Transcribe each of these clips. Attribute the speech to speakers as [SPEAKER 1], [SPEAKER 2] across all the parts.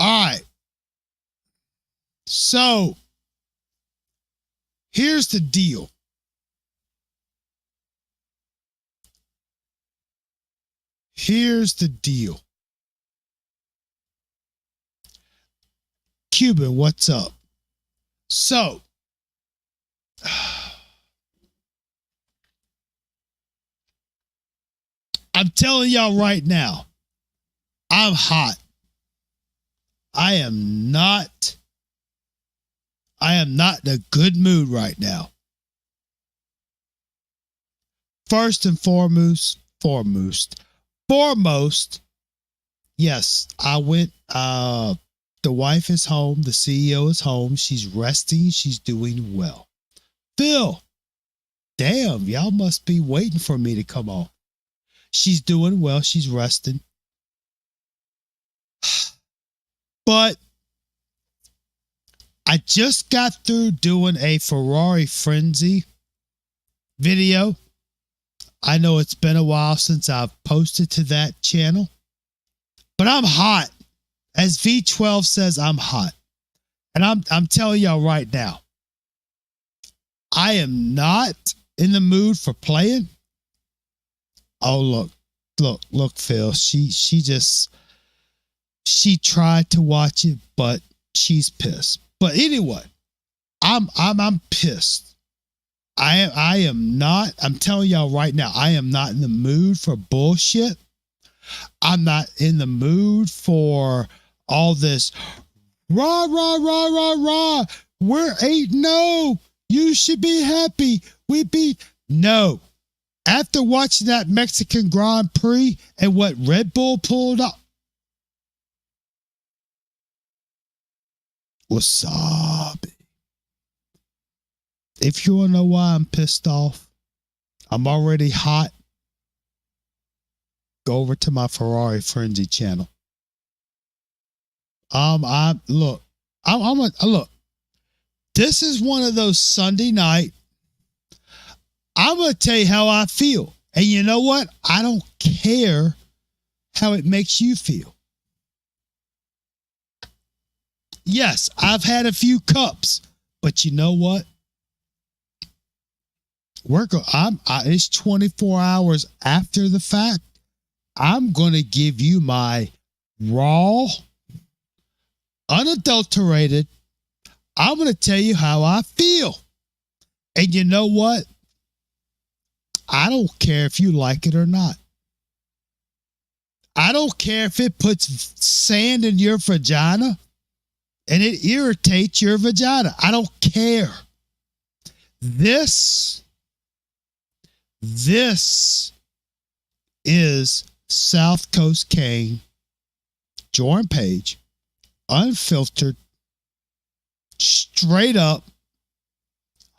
[SPEAKER 1] All right. So here's the deal. Here's the deal. Cuban, what's up? So, I'm telling y'all right now, I'm hot. I am not in a good mood right now. First and foremost, yes, I went, the wife is home. The CEO is home. She's resting. She's doing well. Phil, damn, y'all must be waiting for me to come on. She's doing well. She's resting. But I just got through doing a Ferrari Frenzy video. I know it's been a while since I've posted to that channel, but I'm hot. As V12 says, I'm hot. And I'm telling y'all right now, I am not in the mood for playing. Oh, look, Phil. She tried to watch it, but she's pissed. But anyway, I'm pissed. I am not, I'm telling y'all right now, I am not in the mood for bullshit. I'm not in the mood for all this rah, rah, rah, rah, rah. We're 8-0. You should be happy. We beat. No. After watching that Mexican Grand Prix and what Red Bull pulled up. Wasabi. If you want to know why I'm pissed off, I'm already hot. Go over to my Ferrari Frenzy channel. Look. This is one of those Sunday night. I'm gonna tell you how I feel, and you know what? I don't care how it makes you feel. Yes, I've had a few cups, but you know what? It's 24 hours after the fact. I'm going to give you my raw, unadulterated. I'm going to tell you how I feel. And you know what? I don't care if you like it or not. I don't care if it puts sand in your vagina and it irritates your vagina. I don't care. This is South Coast Kane, Jordan Page, unfiltered, straight up,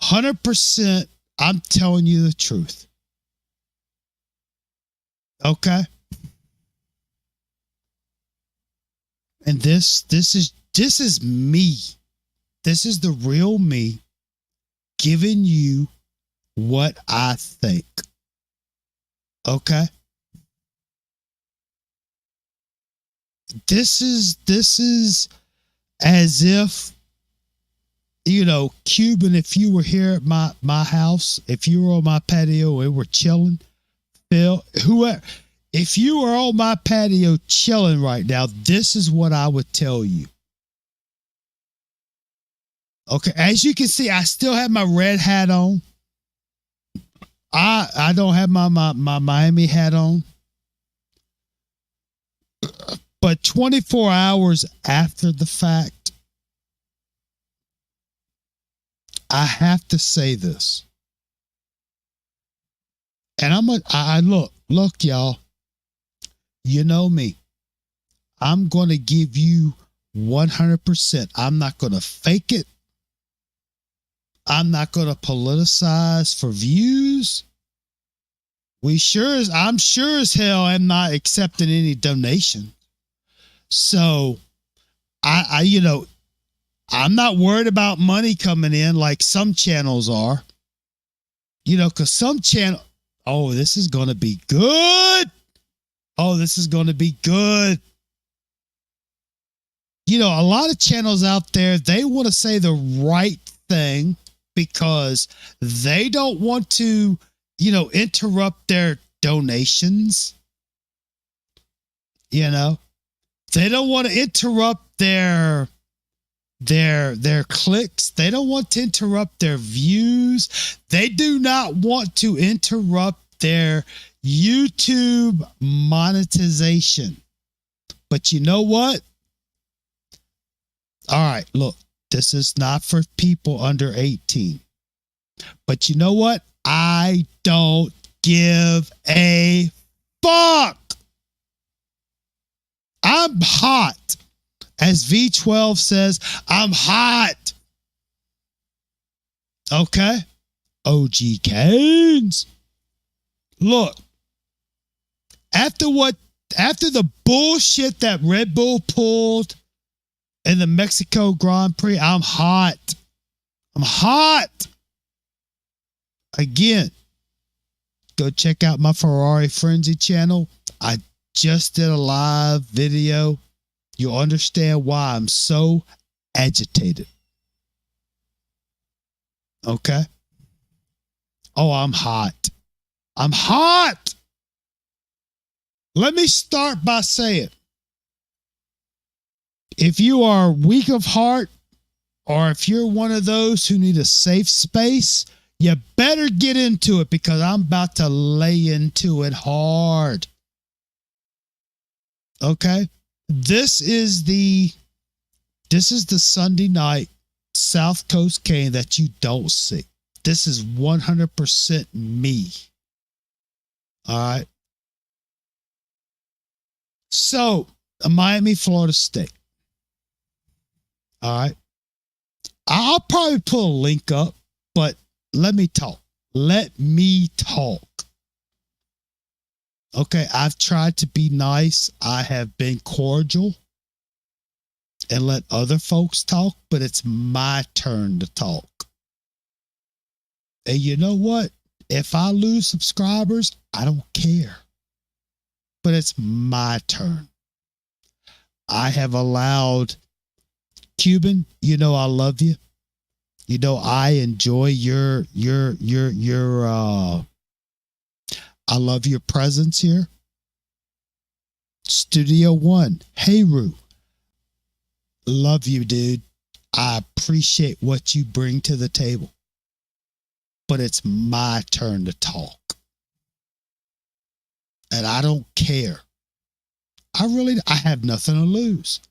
[SPEAKER 1] 100%. I'm telling you the truth. Okay? And this is me. This is the real me giving you what I think. Okay? This is as if, you know, Cuban, if you were here at my house, if you were on my patio and we're chilling, Phil, whoever, if you were on my patio chilling right now, this is what I would tell you. Okay, as you can see, I still have my red hat on. I don't have my Miami hat on. But 24 hours after the fact, I have to say this. And look, y'all, you know me. I'm going to give you 100%. I'm not going to fake it. I'm not going to politicize for views. I'm sure as hell am not accepting any donation. So I'm not worried about money coming in like some channels are. You know, because some channel, oh, this is going to be good. Oh, this is going to be good. a lot of channels out there, they want to say the right thing because they don't want to, interrupt their donations. They don't want to interrupt their clicks. They don't want to interrupt their views. They do not want to interrupt their YouTube monetization. But you know what? All right, look, this is not for people under 18. But you know what? I don't give a fuck. I'm hot. As V12 says, I'm hot. Okay? OG Canes. Look, after the bullshit that Red Bull pulled in the Mexico Grand Prix, I'm hot. I'm hot. Again, go check out my Ferrari Frenzy channel. I just did a live video. You'll understand why I'm so agitated. Okay? Oh, I'm hot. I'm hot. Let me start by saying, if you are weak of heart, or if you're one of those who need a safe space, you better get into it because I'm about to lay into it hard. Okay? This is the Sunday night South Coast Cane that you don't see. This is 100% me. All right. So, Miami, Florida State. All right. I'll probably put a link up, but let me talk. Let me talk. Okay, I've tried to be nice. I have been cordial and let other folks talk, but it's my turn to talk. And you know what? If I lose subscribers, I don't care. But it's my turn. I have allowed Cuban, I love you. I enjoy your I love your presence here. Studio One, Heyru. Love you, dude. I appreciate what you bring to the table. But it's my turn to talk. And I don't care. I have nothing to lose.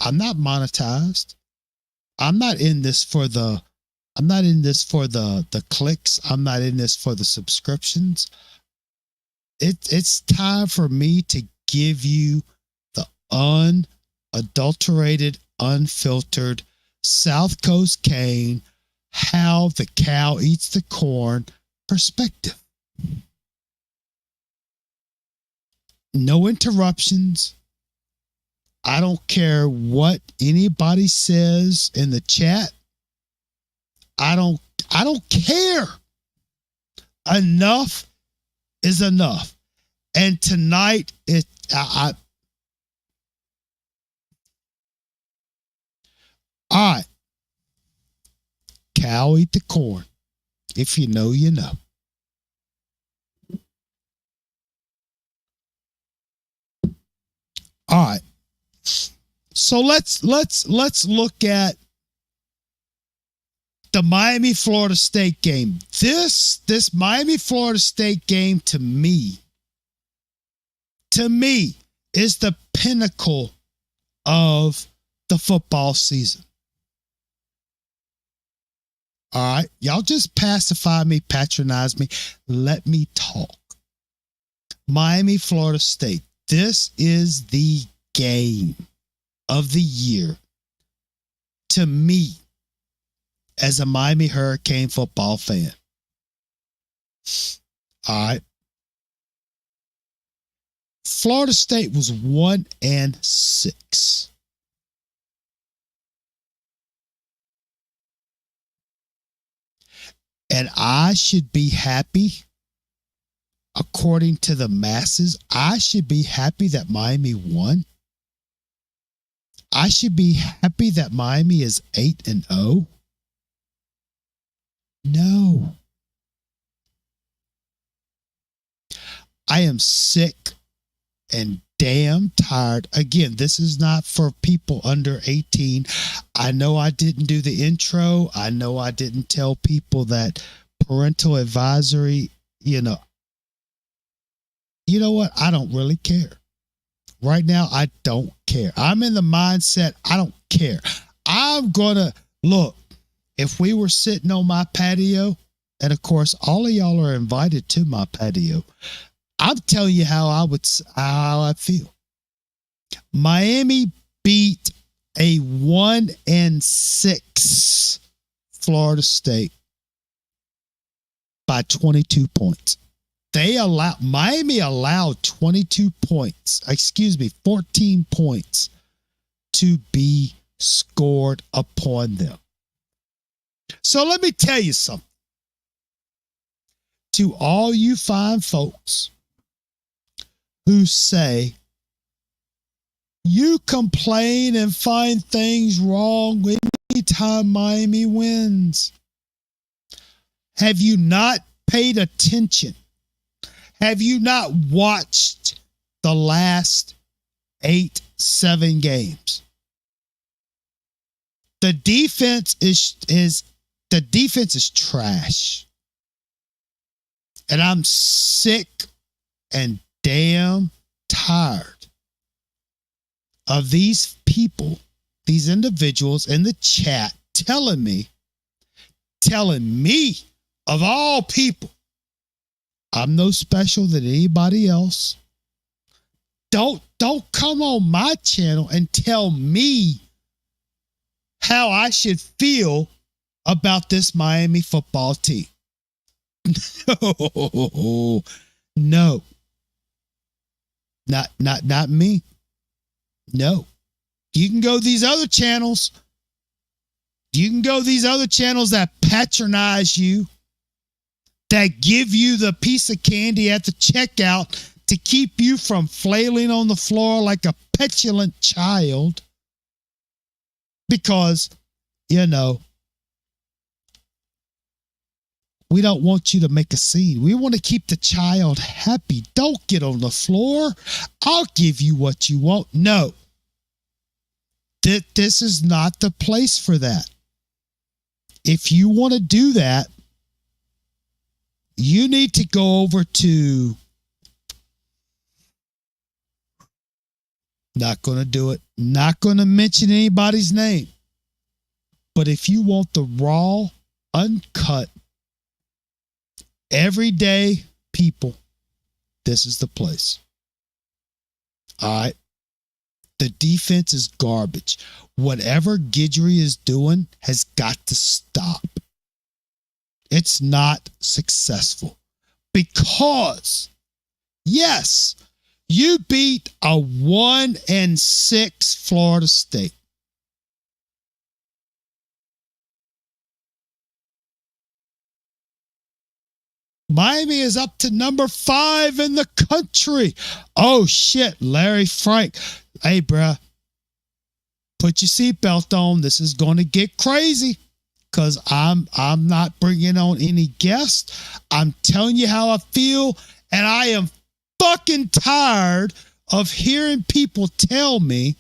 [SPEAKER 1] I'm not monetized. I'm not in this for the clicks. I'm not in this for the subscriptions. It's time for me to give you the unadulterated, unfiltered South Coast Cane, how the cow eats the corn perspective. No interruptions. I don't care what anybody says in the chat. I don't care. Enough is enough. And tonight all right. Cow eat the corn. If you know, you know. All right. So let's look at the Miami Florida State game. This Miami Florida State game to me is the pinnacle of the football season. All right, y'all just pacify me, patronize me, let me talk. Miami Florida State. This is the game of the year to me as a Miami Hurricane football fan. All right. Florida State was 1-6. And I should be happy, according to the masses, I should be happy that Miami won. I should be happy that Miami is 8-0. No. I am sick and damn tired. Again, this is not for people under 18. I know I didn't do the intro. I know I didn't tell people that parental advisory, you know what? I don't really care. Right now, I don't care. I'm in the mindset, I don't care. I'm going to look. If we were sitting on my patio, and of course, all of y'all are invited to my patio, I'm telling you how I feel. Miami beat a 1-6 Florida State by 22 points. Miami allowed 14 points to be scored upon them. So let me tell you something. To all you fine folks who say you complain and find things wrong anytime Miami wins, have you not paid attention? Have you not watched the last 8-7 games? The defense is trash. And I'm sick and damn tired of these people, these individuals in the chat telling me of all people, I'm no special than anybody else. Don't come on my channel and tell me how I should feel about this Miami football team. No. Not me. No. You can go these other channels. You can go these other channels that patronize you, that give you the piece of candy at the checkout to keep you from flailing on the floor like a petulant child. Because, we don't want you to make a scene. We want to keep the child happy. Don't get on the floor. I'll give you what you want. No. This is not the place for that. If you want to do that, you need to go over to, not going to do it, not going to mention anybody's name. But if you want the raw, uncut, everyday people, this is the place. All right. The defense is garbage. Whatever Guidry is doing has got to stop. It's not successful because, yes, you beat a 1-6 Florida State. Miami is up to number 5 in the country. Oh, shit, Larry Frank. Hey, bruh, put your seatbelt on. This is going to get crazy because I'm not bringing on any guests. I'm telling you how I feel, and I am fucking tired of hearing people tell me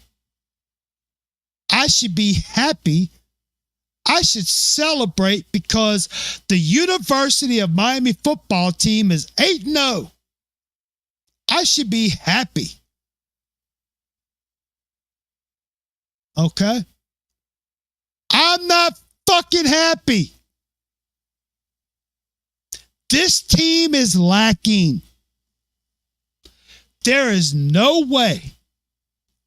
[SPEAKER 1] I should be happy. I should celebrate because the University of Miami football team is 8-0. I should be happy. Okay? I'm not fucking happy. This team is lacking. There is no way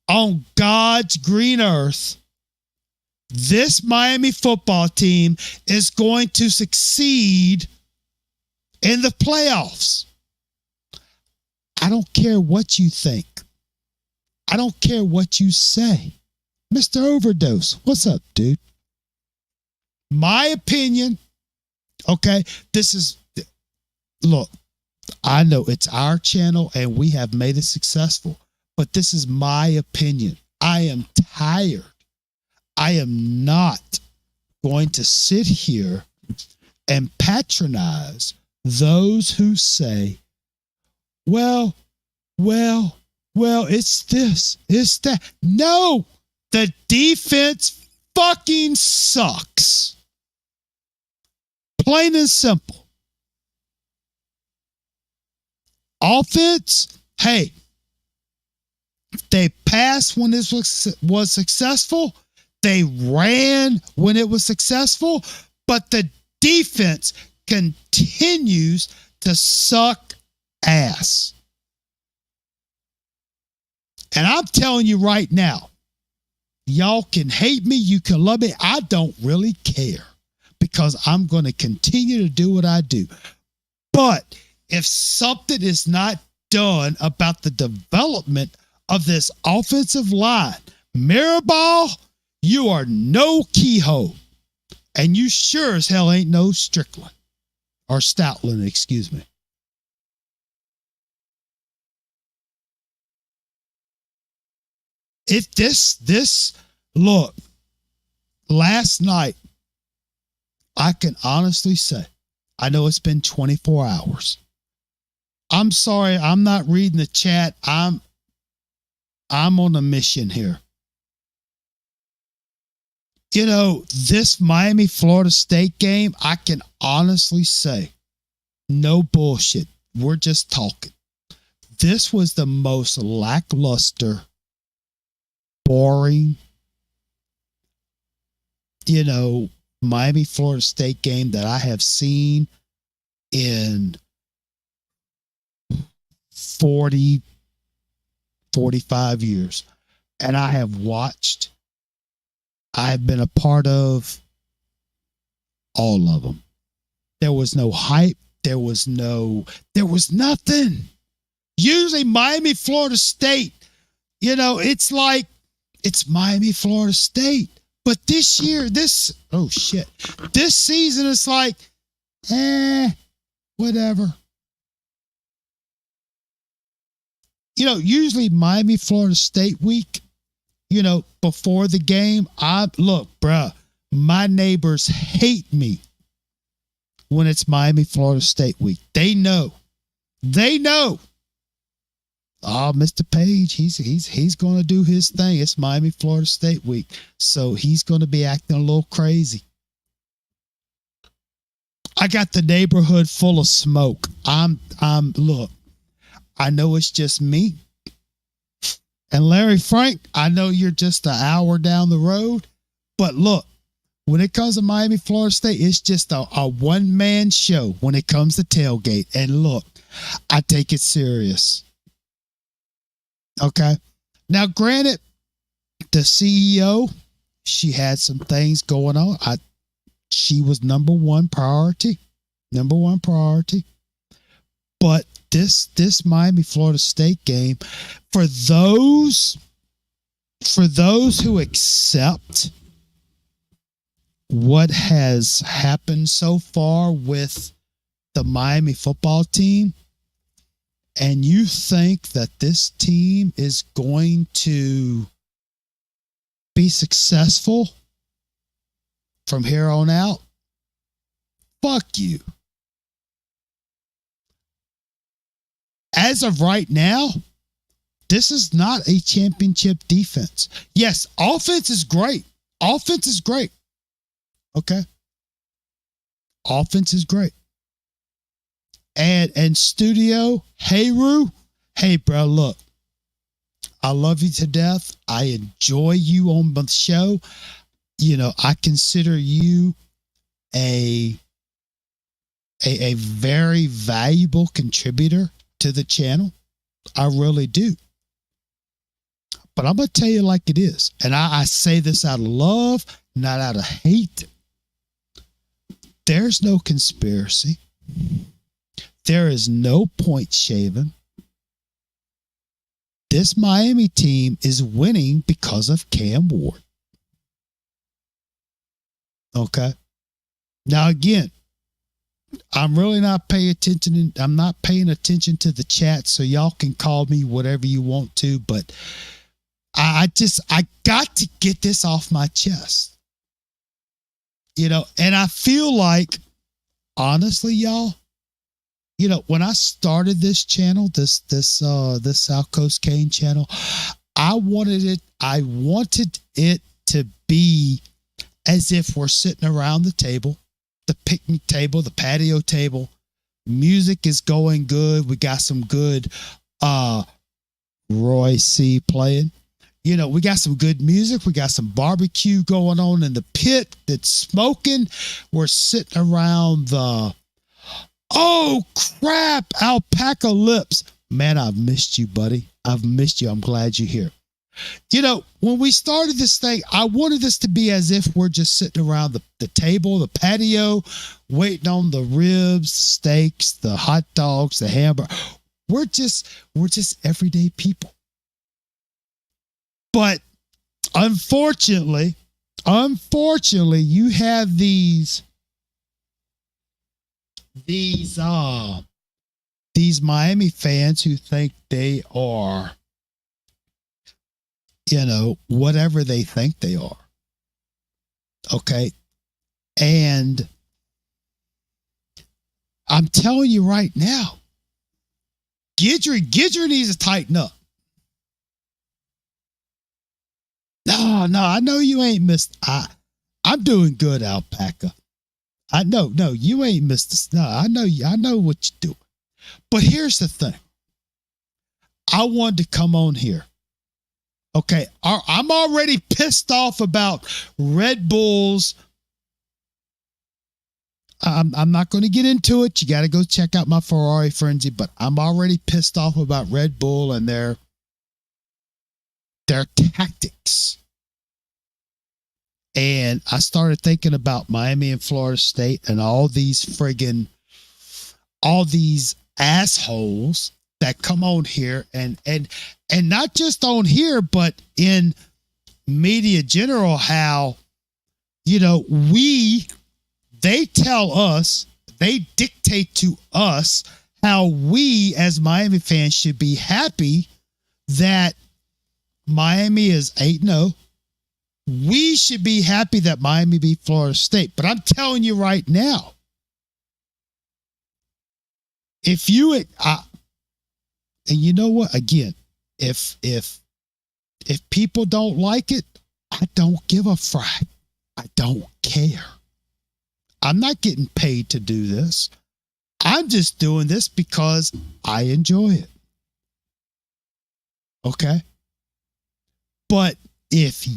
[SPEAKER 1] on God's green earth this Miami football team is going to succeed in the playoffs. I don't care what you think. I don't care what you say. Mr. Overdose, what's up, dude? My opinion, okay, look, I know it's our channel and we have made it successful, but this is my opinion. I am tired. I am not going to sit here and patronize those who say, well, it's this, it's that. No, the defense fucking sucks. Plain and simple. Offense, hey, they passed when this was successful. They ran when it was successful, but the defense continues to suck ass. And I'm telling you right now, y'all can hate me, you can love me. I don't really care because I'm going to continue to do what I do. But if something is not done about the development of this offensive line, Mirabal, you are no Keyhole. And you sure as hell ain't no Strickland. Or Stoutland, excuse me. If this, look, last night, I can honestly say, I know it's been 24 hours. I'm sorry, I'm not reading the chat. I'm on a mission here. You know, this Miami-Florida State game, I can honestly say, no bullshit. We're just talking. This was the most lackluster, boring, Miami-Florida State game that I have seen in 40, 45 years. And I have watched, I've been a part of all of them. There was no hype. There was nothing. Usually Miami, Florida State, it's like, it's Miami, Florida State. But this year, this season, it's like, whatever. Usually Miami, Florida State week, before the game, bruh, my neighbors hate me when it's Miami, Florida State week. They know. Oh, Mr. Page, he's going to do his thing. It's Miami, Florida State week. So he's going to be acting a little crazy. I got the neighborhood full of smoke. Look, I know it's just me. And Larry Frank, I know you're just an hour down the road. But look, when it comes to Miami, Florida State, it's just a one-man show when it comes to tailgate. And look, I take it serious. Okay. Now, granted, the CEO, she had some things going on. She was number one priority. But this Miami, Florida State game, for those who accept what has happened so far with the Miami football team, and you think that this team is going to be successful from here on out, fuck you. As of right now, this is not a championship defense. Yes, offense is great. Okay. Offense is great. And studio, hey, Roo. Hey, bro, look. I love you to death. I enjoy you on the show. I consider you a very valuable contributor to the channel. I really do. But I'm going to tell you like it is. And I say this out of love, not out of hate. There's no conspiracy. There is no point shaving. This Miami team is winning because of Cam Ward. Okay. Now, again, I'm really not paying attention. I'm not paying attention to the chat, so y'all can call me whatever you want to. But I got to get this off my chest. And I feel like, honestly, y'all, when I started this channel, this South Coast Cane channel, I wanted it to be as if we're sitting around the table, the picnic table, the patio table. Music is going good. We got some good Roy C playing. We got some good music. We got some barbecue going on in the pit that's smoking. We're sitting around the, oh crap, Alpaca Lips. Man, I've missed you, buddy. I've missed you. I'm glad you're here. When we started this thing, I wanted this to be as if we're just sitting around the table, the patio, waiting on the ribs, the steaks, the hot dogs, the hamburger. We're just everyday people. But unfortunately, you have these Miami fans who think they are, whatever they think they are. Okay. And I'm telling you right now, Gidry needs to tighten up. No, I know you ain't missed. I'm doing good, Alpaca. No, you ain't missed this. No, I know what you're doing. But here's the thing. I wanted to come on here. Okay, I'm already pissed off about Red Bulls. I'm not going to get into it. You got to go check out my Ferrari Frenzy, but I'm already pissed off about Red Bull and their tactics. And I started thinking about Miami and Florida State and all these assholes that come on here and not just on here, but in media general, how, they tell us, they dictate to us how we as Miami fans should be happy that Miami is 8-0. We should be happy that Miami beat Florida State. But I'm telling you right now, and you know what? Again, if people don't like it, I don't give a frack. I don't care. I'm not getting paid to do this. I'm just doing this because I enjoy it. Okay? But if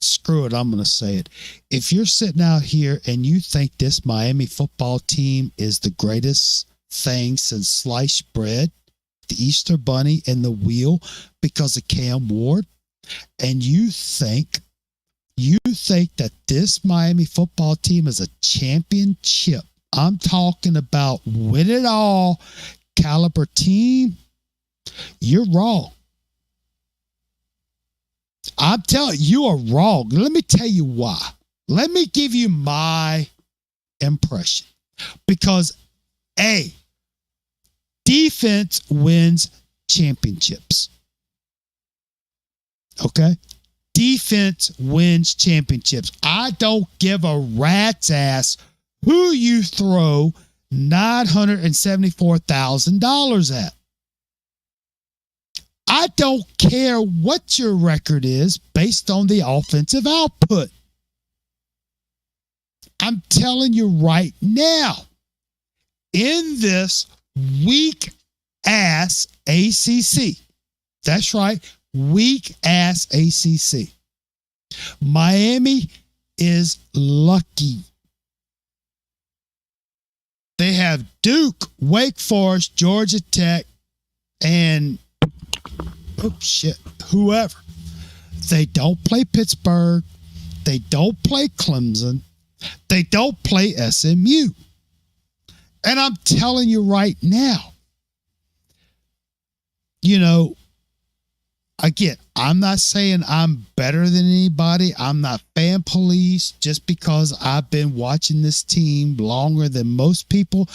[SPEAKER 1] screw it, I'm going to say it. If you're sitting out here and you think this Miami football team is the greatest thing since sliced bread, the Easter Bunny, and the wheel because of Cam Ward, and you think that this Miami football team is a championship, I'm talking about win it all caliber team, you're wrong. I'm telling you, you are wrong. Let me tell you why. Let me give you my impression. Because A, defense wins championships. Okay? Defense wins championships. I don't give a rat's ass who you throw $974,000 at. I don't care what your record is based on the offensive output. I'm telling you right now, in this weak-ass ACC, that's right, weak-ass ACC, Miami is lucky. They have Duke, Wake Forest, Georgia Tech, and whoever. They don't play Pittsburgh. They don't play Clemson. They don't play SMU. And I'm telling you right now, again, I'm not saying I'm better than anybody. I'm not fan police. Just because I've been watching this team longer than most people,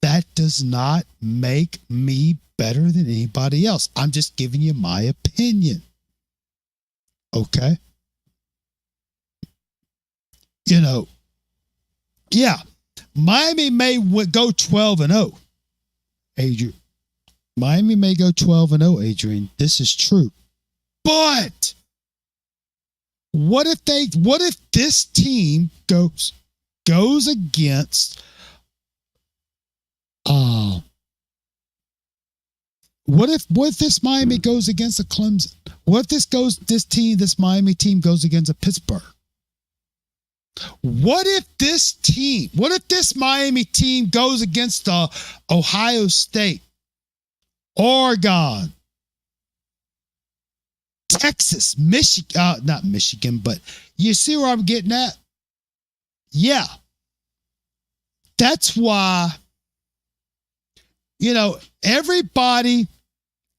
[SPEAKER 1] that does not make me better than anybody else. I'm just giving you my opinion. Okay? Yeah, Miami may go 12-0, Adrian. Miami may go 12-0, Adrian. This is true. But what if this team goes against what if this Miami goes against a Clemson? What if this Miami team goes against a Pittsburgh? What if this Miami team goes against Ohio State, Oregon, Texas, Michigan, not Michigan, but you see where I'm getting at? Yeah. That's why, everybody,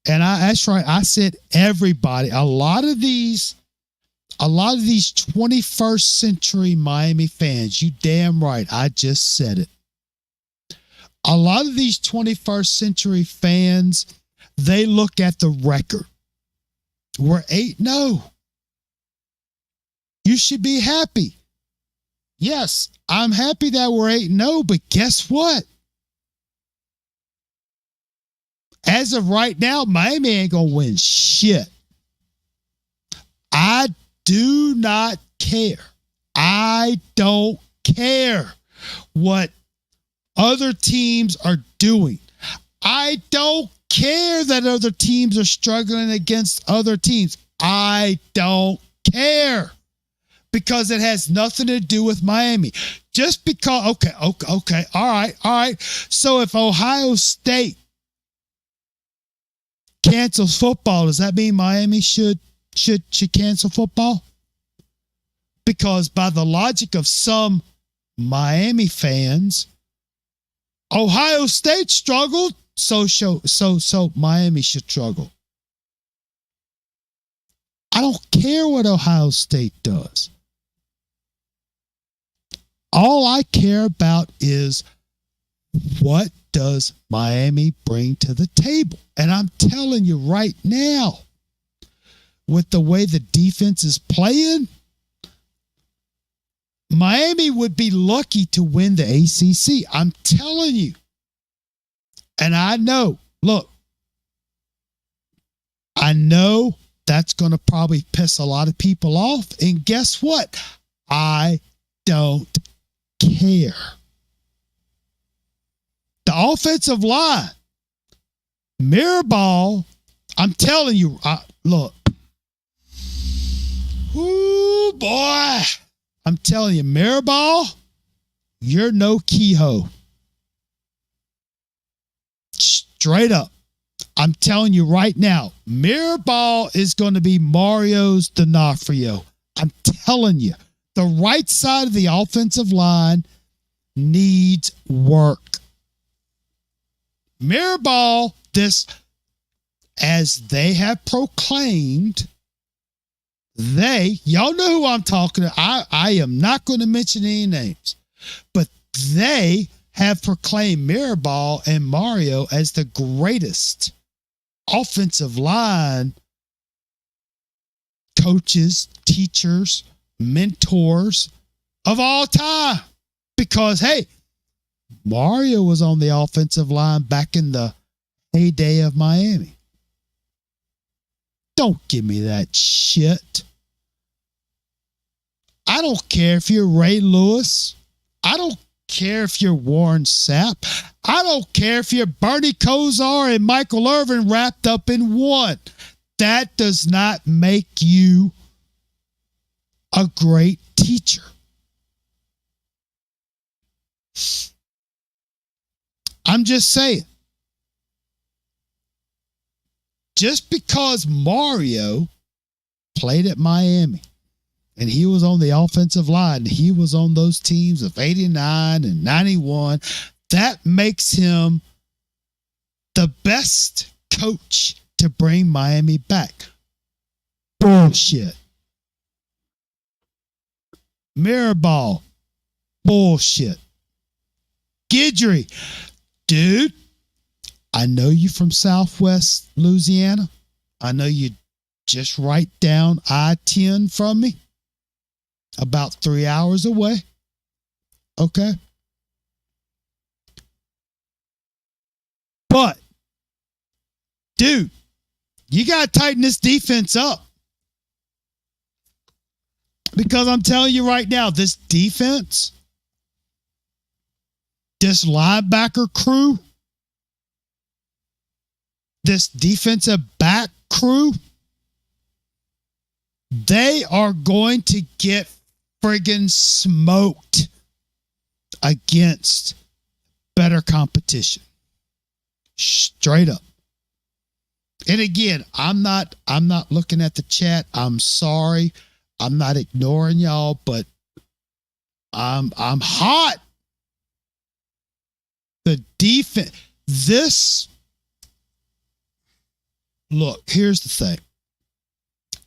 [SPEAKER 1] and that's right, I said everybody, a lot of these 21st century Miami fans, you damn right, I just said it. A lot of these 21st century fans, they look at the record. We're 8-0. You should be happy. Yes, I'm happy that we're 8-0, but guess what? As of right now, Miami ain't going to win shit. I do not care. I don't care what other teams are doing. I don't care that other teams are struggling against other teams. I don't care, because it has nothing to do with Miami. Just because, okay, all right. So if Ohio State cancels football, does that mean Miami should cancel football? Because by the logic of some Miami fans, Ohio State struggled, so Miami should struggle. I don't care what Ohio State does. All I care about is, what does Miami bring to the table? And I'm telling you right now, with the way the defense is playing, Miami would be lucky to win the ACC. I'm telling you. And I know, look, I know that's going to probably piss a lot of people off. And guess what? I don't care. The offensive line, Mirabal, I'm telling you, look. Ooh, boy. I'm telling you, Mirabal, you're no Kehoe. Straight up. I'm telling you right now, Mirabal is going to be Mario's D'Onofrio. I'm telling you, the right side of the offensive line needs work. Mirabal, as they have proclaimed, y'all know who I'm talking to. I am not going to mention any names, but they have proclaimed Mirabal and Mario as the greatest offensive line coaches, teachers, mentors of all time. Because, hey, Mario was on the offensive line back in the heyday of Miami. Don't give me that shit. I don't care if you're Ray Lewis. I don't care if you're Warren Sapp. I don't care if you're Bernie Kosar and Michael Irvin wrapped up in one. That does not make you a great teacher. I'm just saying. Just because Mario played at Miami and he was on the offensive line, he was on those teams of 89 and 91, that makes him the best coach to bring Miami back. Bullshit. Mirabal. Bullshit. Guidry. Dude, I know you from Southwest Louisiana. I know you just right down I-10 from me, about 3 hours away. Okay. But, dude, you got to tighten this defense up. Because I'm telling you right now, this defense, this linebacker crew, this defensive back crew, they are going to get friggin' smoked against better competition. Straight up. And again, I'm not looking at the chat. I'm sorry. I'm not ignoring y'all, but I'm hot. The defense, look, here's the thing.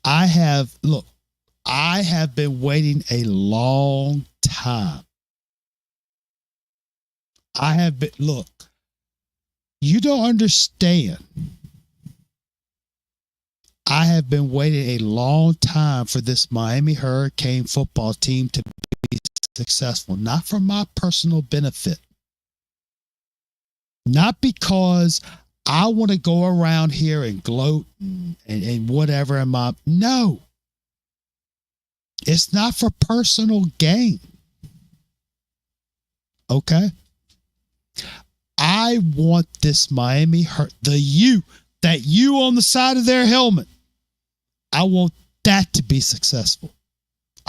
[SPEAKER 1] I have been waiting a long time. You don't understand. I have been waiting a long time for this Miami Hurricane football team to be successful, not for my personal benefit. Not because I want to go around here and gloat and whatever. No. It's not for personal gain. Okay? I want this Miami, that U on the side of their helmet. I want that to be successful.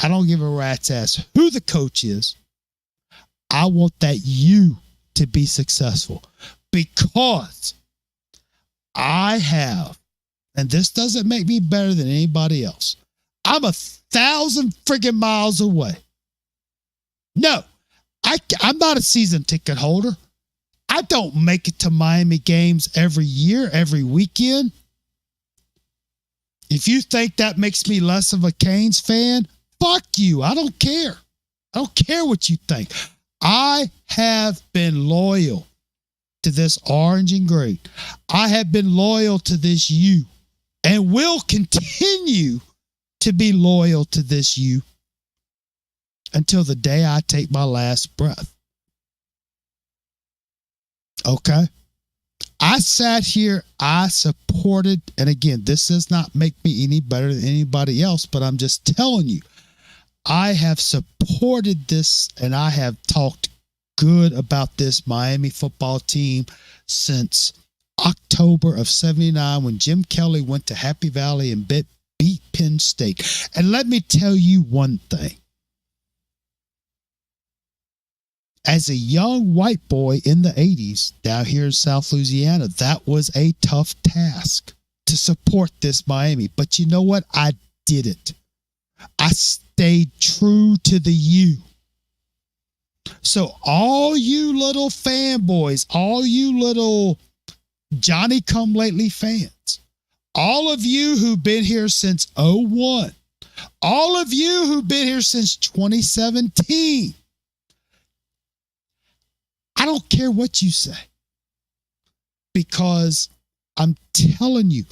[SPEAKER 1] I don't give a rat's ass who the coach is. I want that U to be successful because I have, and this doesn't make me better than anybody else. I'm 1,000 friggin' miles away. No, I'm not a season ticket holder. I don't make it to Miami games every year, every weekend. If you think that makes me less of a Canes fan, fuck you. I don't care. I don't care what you think. I have been loyal to this orange and green. I have been loyal to this U and will continue to be loyal to this U until the day I take my last breath. Okay? I sat here, I supported, and again, this does not make me any better than anybody else, but I'm just telling you, I have supported this and I have talked good about this Miami football team since October of 79 when Jim Kelly went to Happy Valley and beat Penn State. And let me tell you one thing. As a young white boy in the 80s down here in South Louisiana, that was a tough task to support this Miami. But you know what? I did it. I stayed true to the U. So all you little fanboys, all you little Johnny-come-lately fans, all of you who've been here since 01, all of you who've been here since 2017, I don't care what you say, because I'm telling you,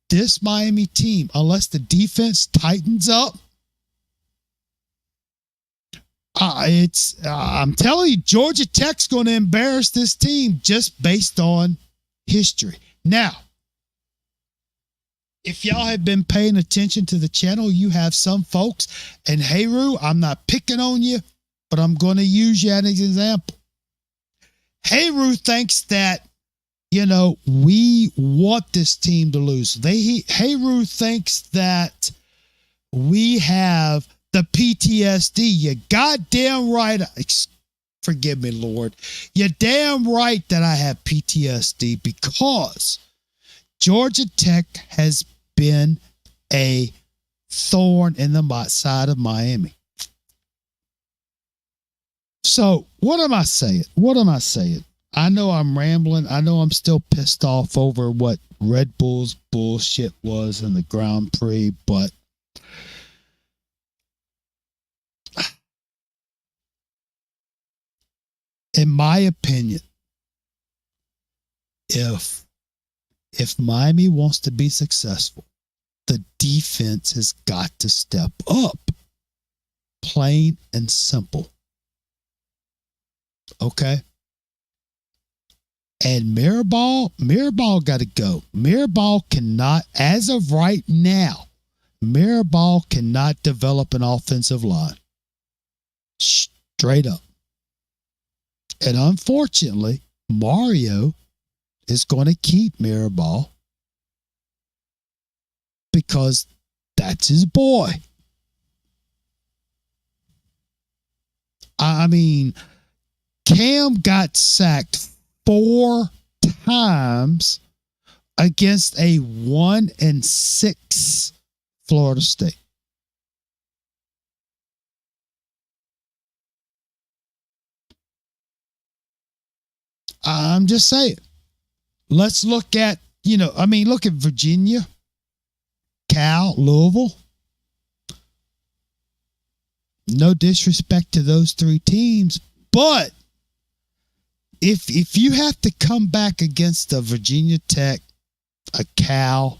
[SPEAKER 1] this Miami team, unless the defense tightens up, I'm telling you, Georgia Tech's going to embarrass this team just based on history. Now, if y'all have been paying attention to the channel, you have some folks, and Heru, I'm not picking on you, but I'm going to use you as an example. Heru thinks that, we want this team to lose. Heru thinks that we have the PTSD. You goddamn right. Forgive me, Lord. You're damn right that I have PTSD because Georgia Tech has been a thorn in the side of Miami. So what am I saying? I know I'm rambling. I know I'm still pissed off over what Red Bull's bullshit was in the Grand Prix, but in my opinion, If Miami wants to be successful, the defense has got to step up. Plain and simple. Okay? And Mirabal got to go. Mirabal cannot, as of right now, Mirabal cannot develop an offensive line. Straight up. And unfortunately, Mario is going to keep Mirabal because that's his boy. I mean, Cam got sacked 4 times against a 1-6 Florida State. I'm just saying. Let's look at, look at Virginia, Cal, Louisville. No disrespect to those 3 teams, but if you have to come back against a Virginia Tech, a Cal,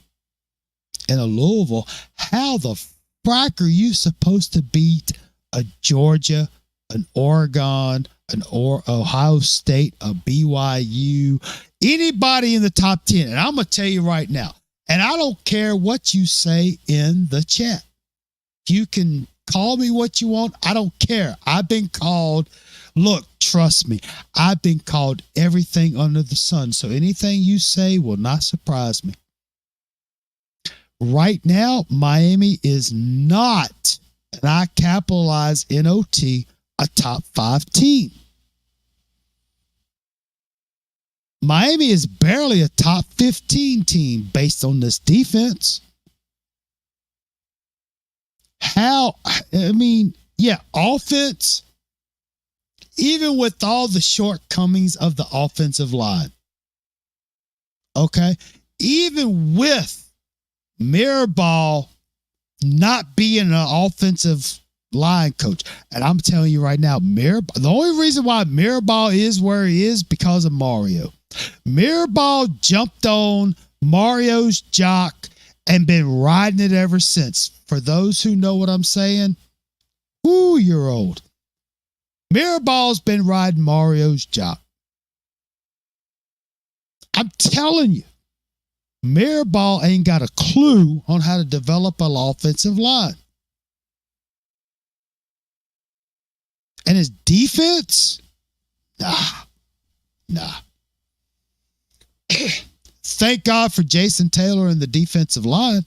[SPEAKER 1] and a Louisville, how the frack are you supposed to beat a Georgia, an Oregon, an Ohio State, a BYU, anybody in the top 10? And I'm going to tell you right now, and I don't care what you say in the chat. You can call me what you want. I don't care. I've been called, look, trust me, I've been called everything under the sun. So anything you say will not surprise me. Right now, Miami is not, and I capitalize NOT, a top 5 team. Miami is barely a top 15 team based on this defense. Offense, even with all the shortcomings of the offensive line, okay, even with Mirabal not being an offensive line coach, and I'm telling you right now, the only reason why Mirabal is where he is because of Mario. Mirabal jumped on Mario's jock and been riding it ever since. For those who know what I'm saying, you're old. Mirabal's been riding Mario's jock. I'm telling you, Mirabal ain't got a clue on how to develop an offensive line. And his defense? Nah. Thank God for Jason Taylor and the defensive line.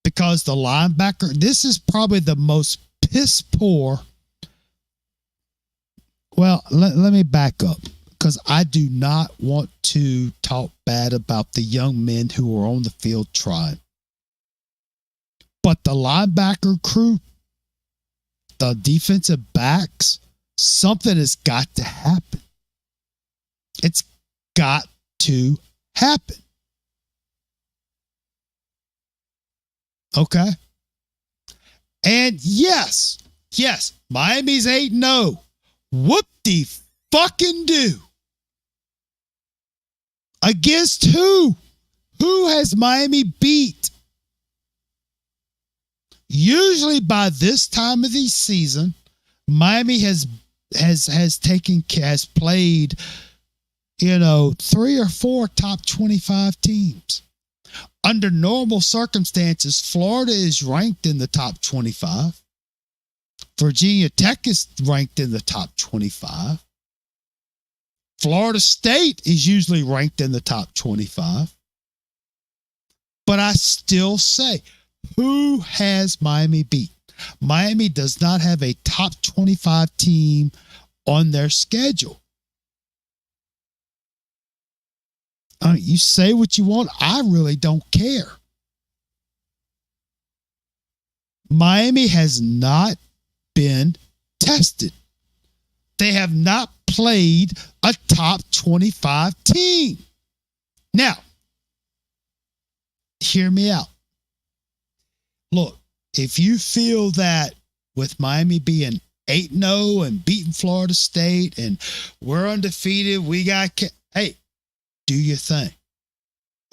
[SPEAKER 1] Because the linebacker, this is probably the most piss poor. Well, let me back up. Because I do not want to talk bad about the young men who are on the field trying. But the linebacker crew, the defensive backs, something has got to happen. It's got to happen. Okay? And yes, Miami's 8-0. Whoop-de-fucking-do. Against who? Who has Miami beat? Usually by this time of the season, Miami has played, 3 or 4 top 25 teams. Under normal circumstances, Florida is ranked in the top 25. Virginia Tech is ranked in the top 25. Florida State is usually ranked in the top 25. But I still say, who has Miami beat? Miami does not have a top 25 team on their schedule. You say what you want. I really don't care. Miami has not been tested. They have not played a top 25 team. Now, hear me out. Look, if you feel that with Miami being 8-0 and beating Florida State and we're undefeated, hey, do your thing.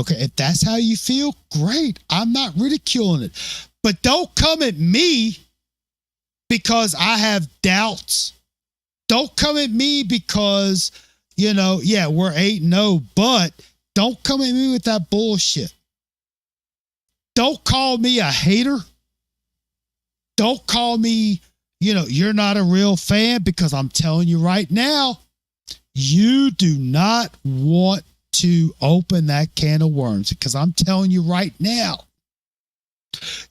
[SPEAKER 1] Okay, if that's how you feel, great. I'm not ridiculing it. But don't come at me because I have doubts. Don't come at me because, we're 8-0, but don't come at me with that bullshit. Don't call me a hater. Don't call me, you're not a real fan, because I'm telling you right now, you do not want to open that can of worms, because I'm telling you right now,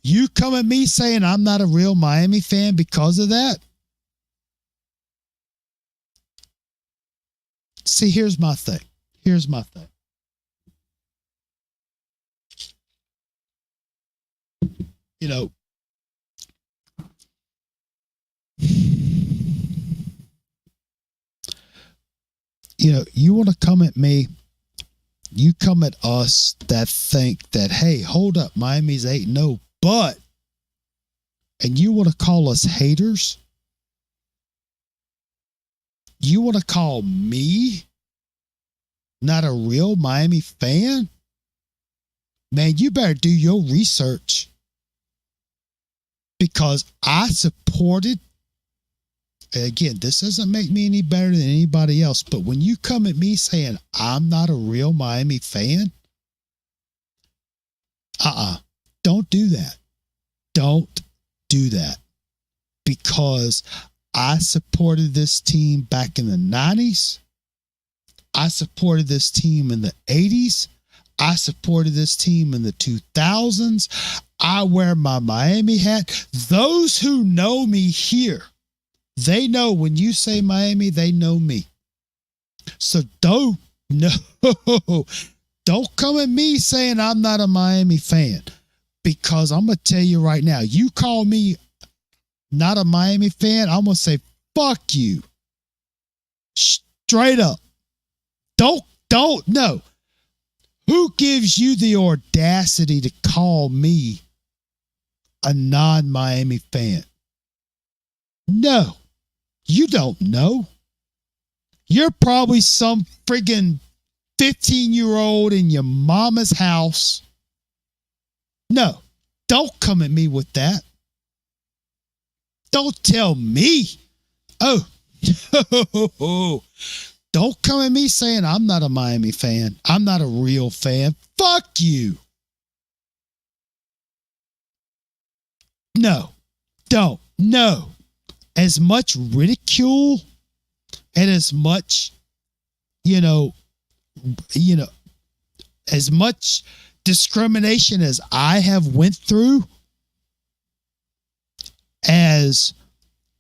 [SPEAKER 1] you come at me saying I'm not a real Miami fan because of that. See, here's my thing. You want to come at me, you come at us that think that, hey, hold up, Miami's 8-0, and you want to call us haters? You want to call me not a real Miami fan? Man, you better do your research, because I supported. Again, this doesn't make me any better than anybody else, but when you come at me saying I'm not a real Miami fan, don't do that. Don't do that, because I supported this team back in the 90s. I supported this team in the 80s. I supported this team in the 2000s. I wear my Miami hat. Those who know me here, they know when you say Miami, they know me. So don't come at me saying I'm not a Miami fan, because I'm going to tell you right now, you call me not a Miami fan, I'm going to say, fuck you. Straight up. No. Who gives you the audacity to call me a non-Miami fan? No. You don't know. You're probably some friggin' 15-year-old in your mama's house. No, don't come at me with that. Don't tell me. Don't come at me saying I'm not a Miami fan. I'm not a real fan. Fuck you. No, don't. No. As much ridicule and as much, as much discrimination as I have went through, as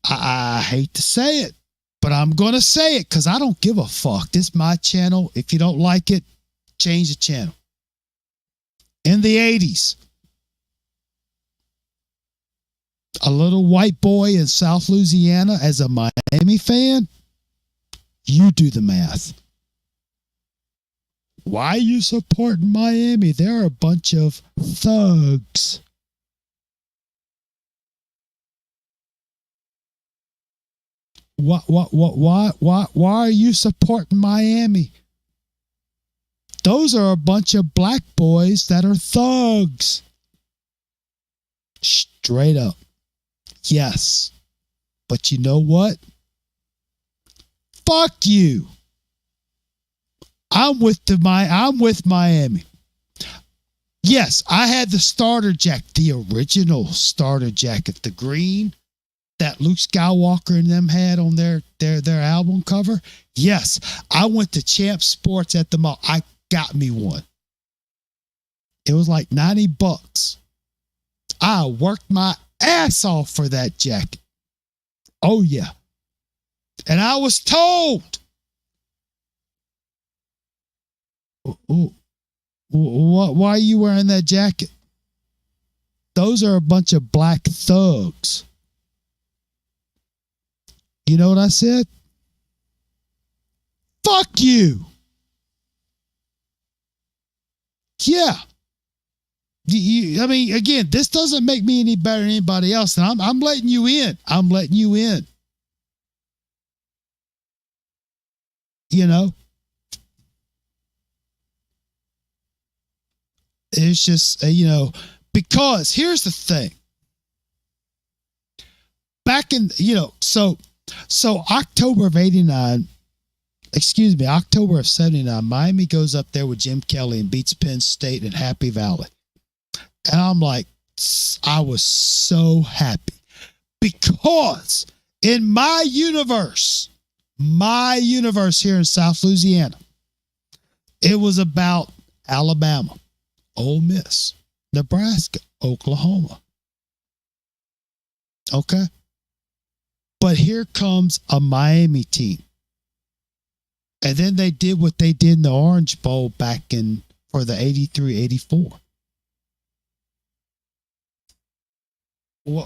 [SPEAKER 1] I hate to say it, but I'm going to say it because I don't give a fuck. This is my channel. If you don't like it, change the channel. In the 80s, a little white boy in South Louisiana as a Miami fan, you do the math. Why are you supporting Miami? They're a bunch of thugs. Why are you supporting Miami? Those are a bunch of black boys that are thugs. Straight up. Yes. But you know what? Fuck you. I'm with Miami. Yes, I had the starter jacket, the original starter jacket, the green that Luke Skywalker and them had on their album cover. Yes, I went to Champ Sports at the mall. I got me one. It was like $90. I worked my ass off for that jacket. Oh yeah. And I was told, why are you wearing that jacket? Those are a bunch of black thugs. You know what I said? Fuck you. Yeah. I mean, again, this doesn't make me any better than anybody else. And I'm letting you in. I'm letting you in. You know? It's just, because here's the thing. Back in, so October of 89, October of 79, Miami goes up there with Jim Kelly and beats Penn State in Happy Valley. And I'm like, I was so happy because in my universe here in South Louisiana, it was about Alabama, Ole Miss, Nebraska, Oklahoma. Okay. But here comes a Miami team. And then they did what they did in the Orange Bowl back in for the 83-84. Why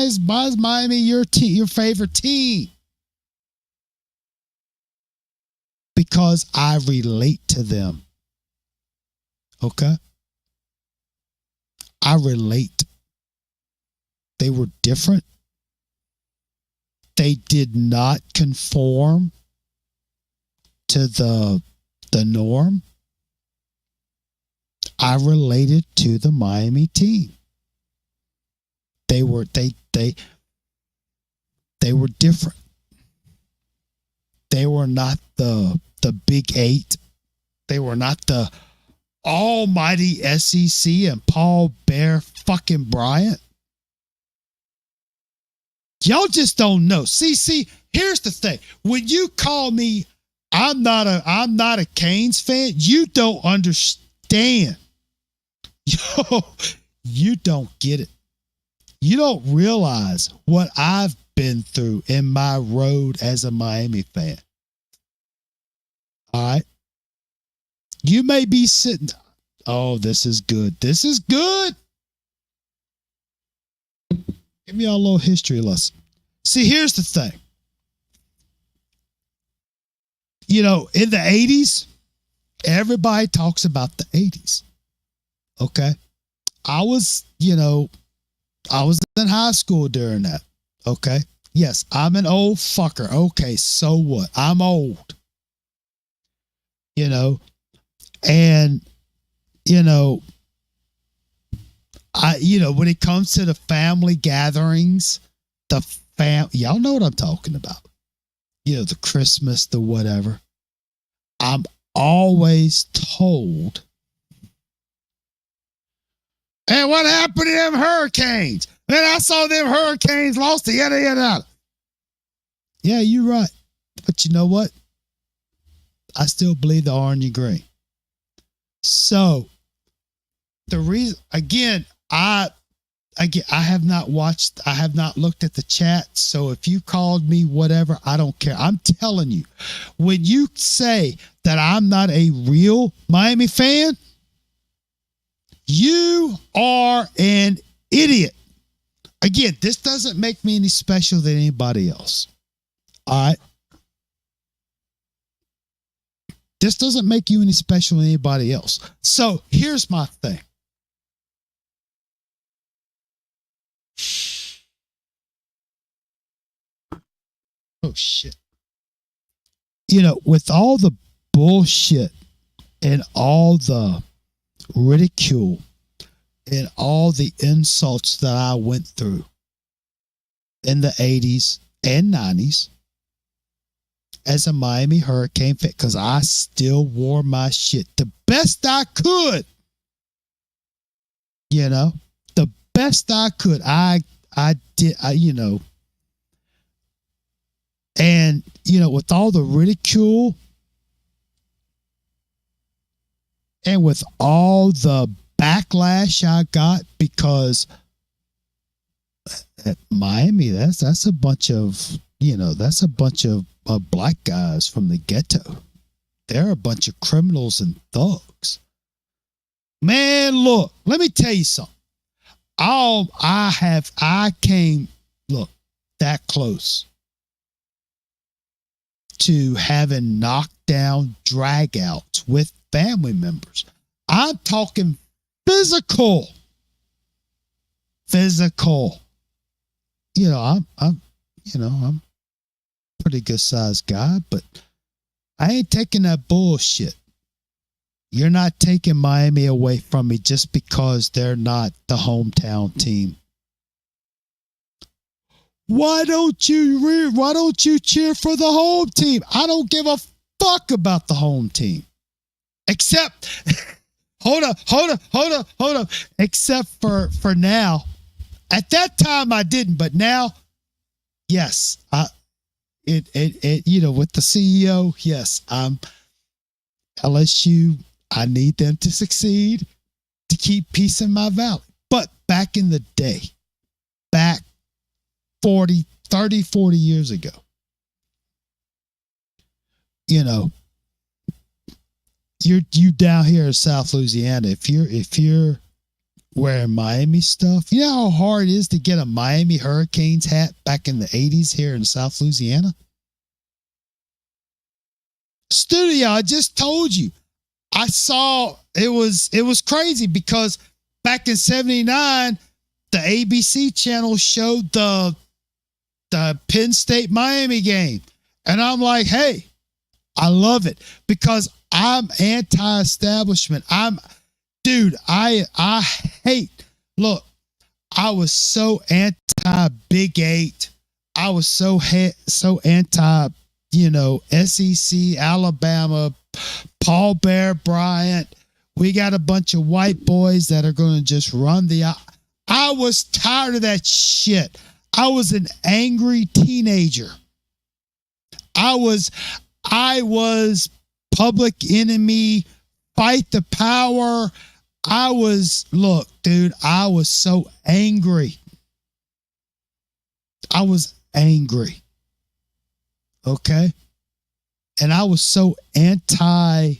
[SPEAKER 1] is Miami your favorite team? Because I relate to them. Okay? I relate. They were different. They did not conform to the norm. I related to the Miami team. They were different. They were not the Big Eight. They were not the almighty SEC and Paul Bear fucking Bryant. Y'all just don't know. See, here's the thing. When you call me, I'm not a Canes fan, you don't understand. Yo, you don't get it. You don't realize what I've been through in my road as a Miami fan. All right. You may be sitting, oh, this is good. This is good. Give me a little history lesson. See, here's the thing. In the 80s, everybody talks about the 80s. Okay. I was in high school during that. Okay. Yes, I'm an old fucker. Okay, so what? I'm old. And when it comes to the family gatherings, y'all know what I'm talking about. The Christmas, the whatever. I'm always told, hey, what happened to them hurricanes? Man, I saw them hurricanes lost the yada yada. Yeah, you're right. But you know what? I still believe the orange and green. So the reason, again, I have not looked at the chat. So if you called me whatever, I don't care. I'm telling you, when you say that I'm not a real Miami fan, you are an idiot. Again, this doesn't make me any special than anybody else. All right. This doesn't make you any special than anybody else. So here's my thing. Oh, shit. With all the bullshit and all the ridicule and all the insults that I went through in the 80s and 90s as a Miami Hurricane fan, because I still wore my shit the best I could. The best I could. I did, and, with all the ridicule and with all the backlash I got, because at Miami, that's a bunch of, black guys from the ghetto. They're a bunch of criminals and thugs. Man, look, let me tell you something. I came that close to having knockdown dragouts with family members. I'm talking physical. I'm a pretty good sized guy, but I ain't taking that bullshit. You're not taking Miami away from me just because they're not the hometown team. Why don't you cheer for the home team? I don't give a fuck about the home team. Except hold up. Except for now. At that time I didn't, but now, yes. With the CEO, yes, LSU, I need them to succeed to keep peace in my valley. But back in the day, back 40 years ago, you down here in South Louisiana, if you're wearing Miami stuff, you know how hard it is to get a Miami Hurricanes hat back in the 80s here in South Louisiana? Studio, I just told you. I saw it was crazy because back in 79, the ABC channel showed the Penn State Miami game. And I'm like, hey, I love it because I'm anti-establishment. I hate, look, I was so anti-Big 8. I was so anti, SEC, Alabama, Paul Bear Bryant. We got a bunch of white boys that are going to just run I was tired of that shit. I was an angry teenager. I was Public Enemy, Fight the Power. Look, dude, I was so angry. I was angry. Okay? And I was so anti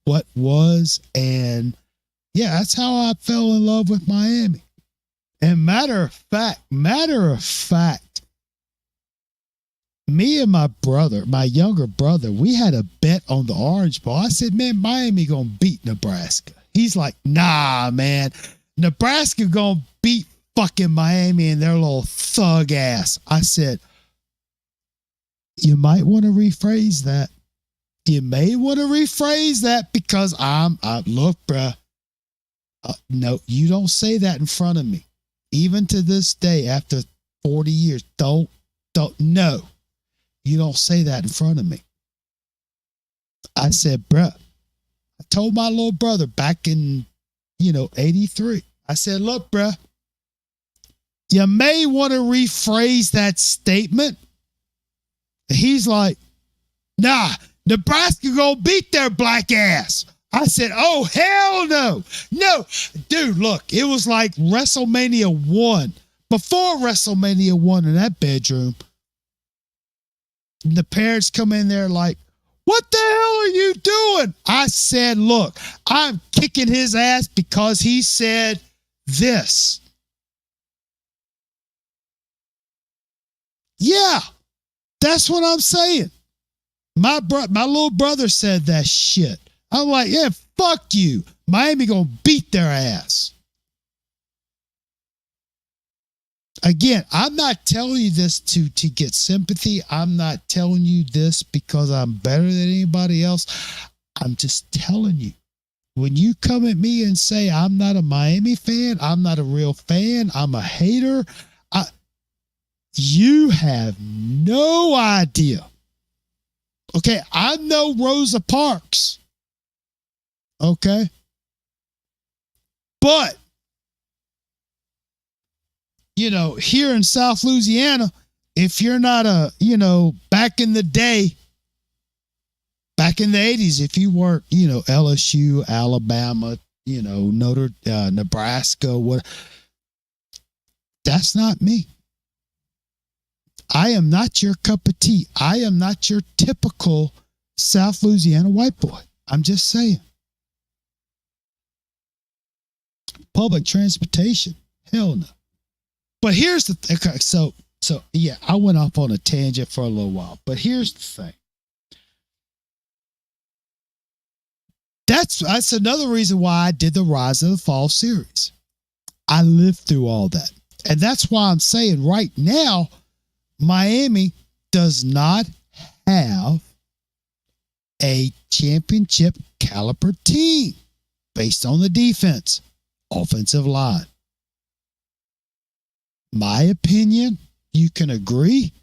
[SPEAKER 1] what was. And yeah, that's how I fell in love with Miami. And matter of fact, me and my younger brother, we had a bet on the Orange Bowl. I said, man, Miami going to beat Nebraska. He's like, nah, man, Nebraska going to beat fucking Miami and their little thug ass. I said, you might want to rephrase that. You may want to rephrase that because look, bruh. No, you don't say that in front of me. Even to this day, after 40 years, no. You don't say that in front of me. I said, bruh, I told my little brother back in, 83. I said, look, bruh, you may want to rephrase that statement. He's like, nah, Nebraska gonna beat their black ass. I said, oh, hell no. No, dude, look, it was like WrestleMania 1. Before WrestleMania 1 in that bedroom, the parents come in there like, what the hell are you doing? I said, look, I'm kicking his ass because he said this. Yeah, that's what I'm saying. My little brother said that shit. I'm like, yeah, fuck you. Miami gonna beat their ass. Again, I'm not telling you this to get sympathy. I'm not telling you this because I'm better than anybody else. I'm just telling you. When you come at me and say I'm not a Miami fan, I'm not a real fan, I'm a hater, you have no idea. Okay, I know Rosa Parks. Okay? But, here in South Louisiana, if you're not back in the day, back in the 80s, if you weren't, LSU, Alabama, Nebraska, that's not me. I am not your cup of tea. I am not your typical South Louisiana white boy. I'm just saying. Public transportation, hell no. But here's the thing. Okay, so yeah, I went off on a tangent for a little while. But here's the thing. That's another reason why I did the Rise of the Fall series. I lived through all that. And that's why I'm saying right now, Miami does not have a championship caliber team based on the defense, offensive line. My opinion, you can agree,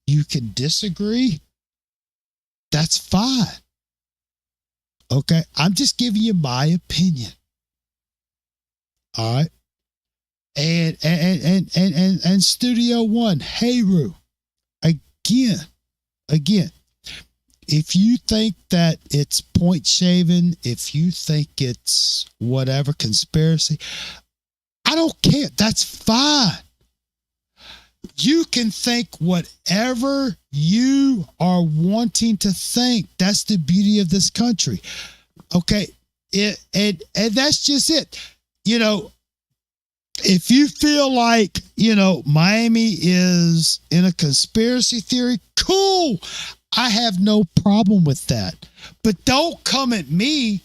[SPEAKER 1] you can disagree. That's fine. Okay, I'm just giving you my opinion. All right. And Studio One, Heru, again, if you think that it's point shaving, if you think it's whatever conspiracy, I don't care. That's fine. You can think whatever you are wanting to think. That's the beauty of this country. Okay. And that's just it. You know, if you feel like, Miami is in a conspiracy theory, cool. I have no problem with that. But don't come at me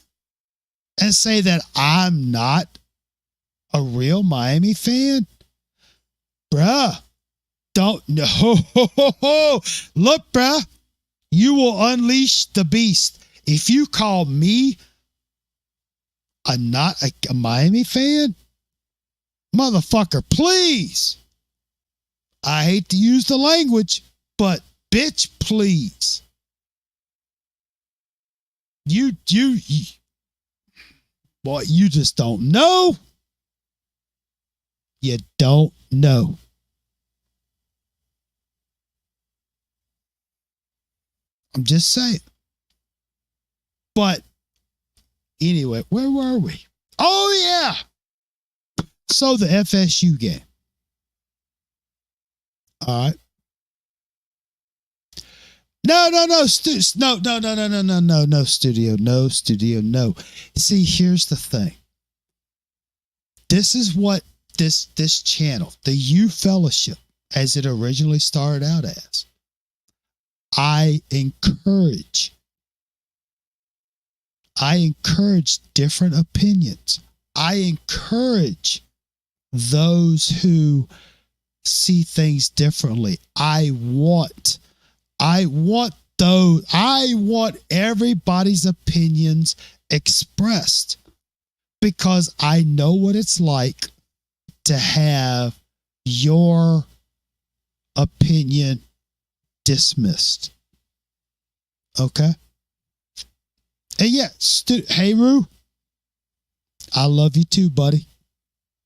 [SPEAKER 1] and say that I'm not a real Miami fan. Bruh, don't. No. Look, bruh, you will unleash the beast. If you call me not a Miami fan, motherfucker, please. I hate to use the language, but bitch, please. You boy, you just don't know. You don't know. I'm just saying. But anyway, where were we? Oh, yeah. So the FSU game. All right. No, studio, no. See, here's the thing. This is what this channel, the U Fellowship, as it originally started out as. I encourage different opinions. I encourage those who see things differently. I want everybody's opinions expressed, because I know what it's like to have your opinion dismissed. Okay? And yeah, Heru, I love you too, buddy.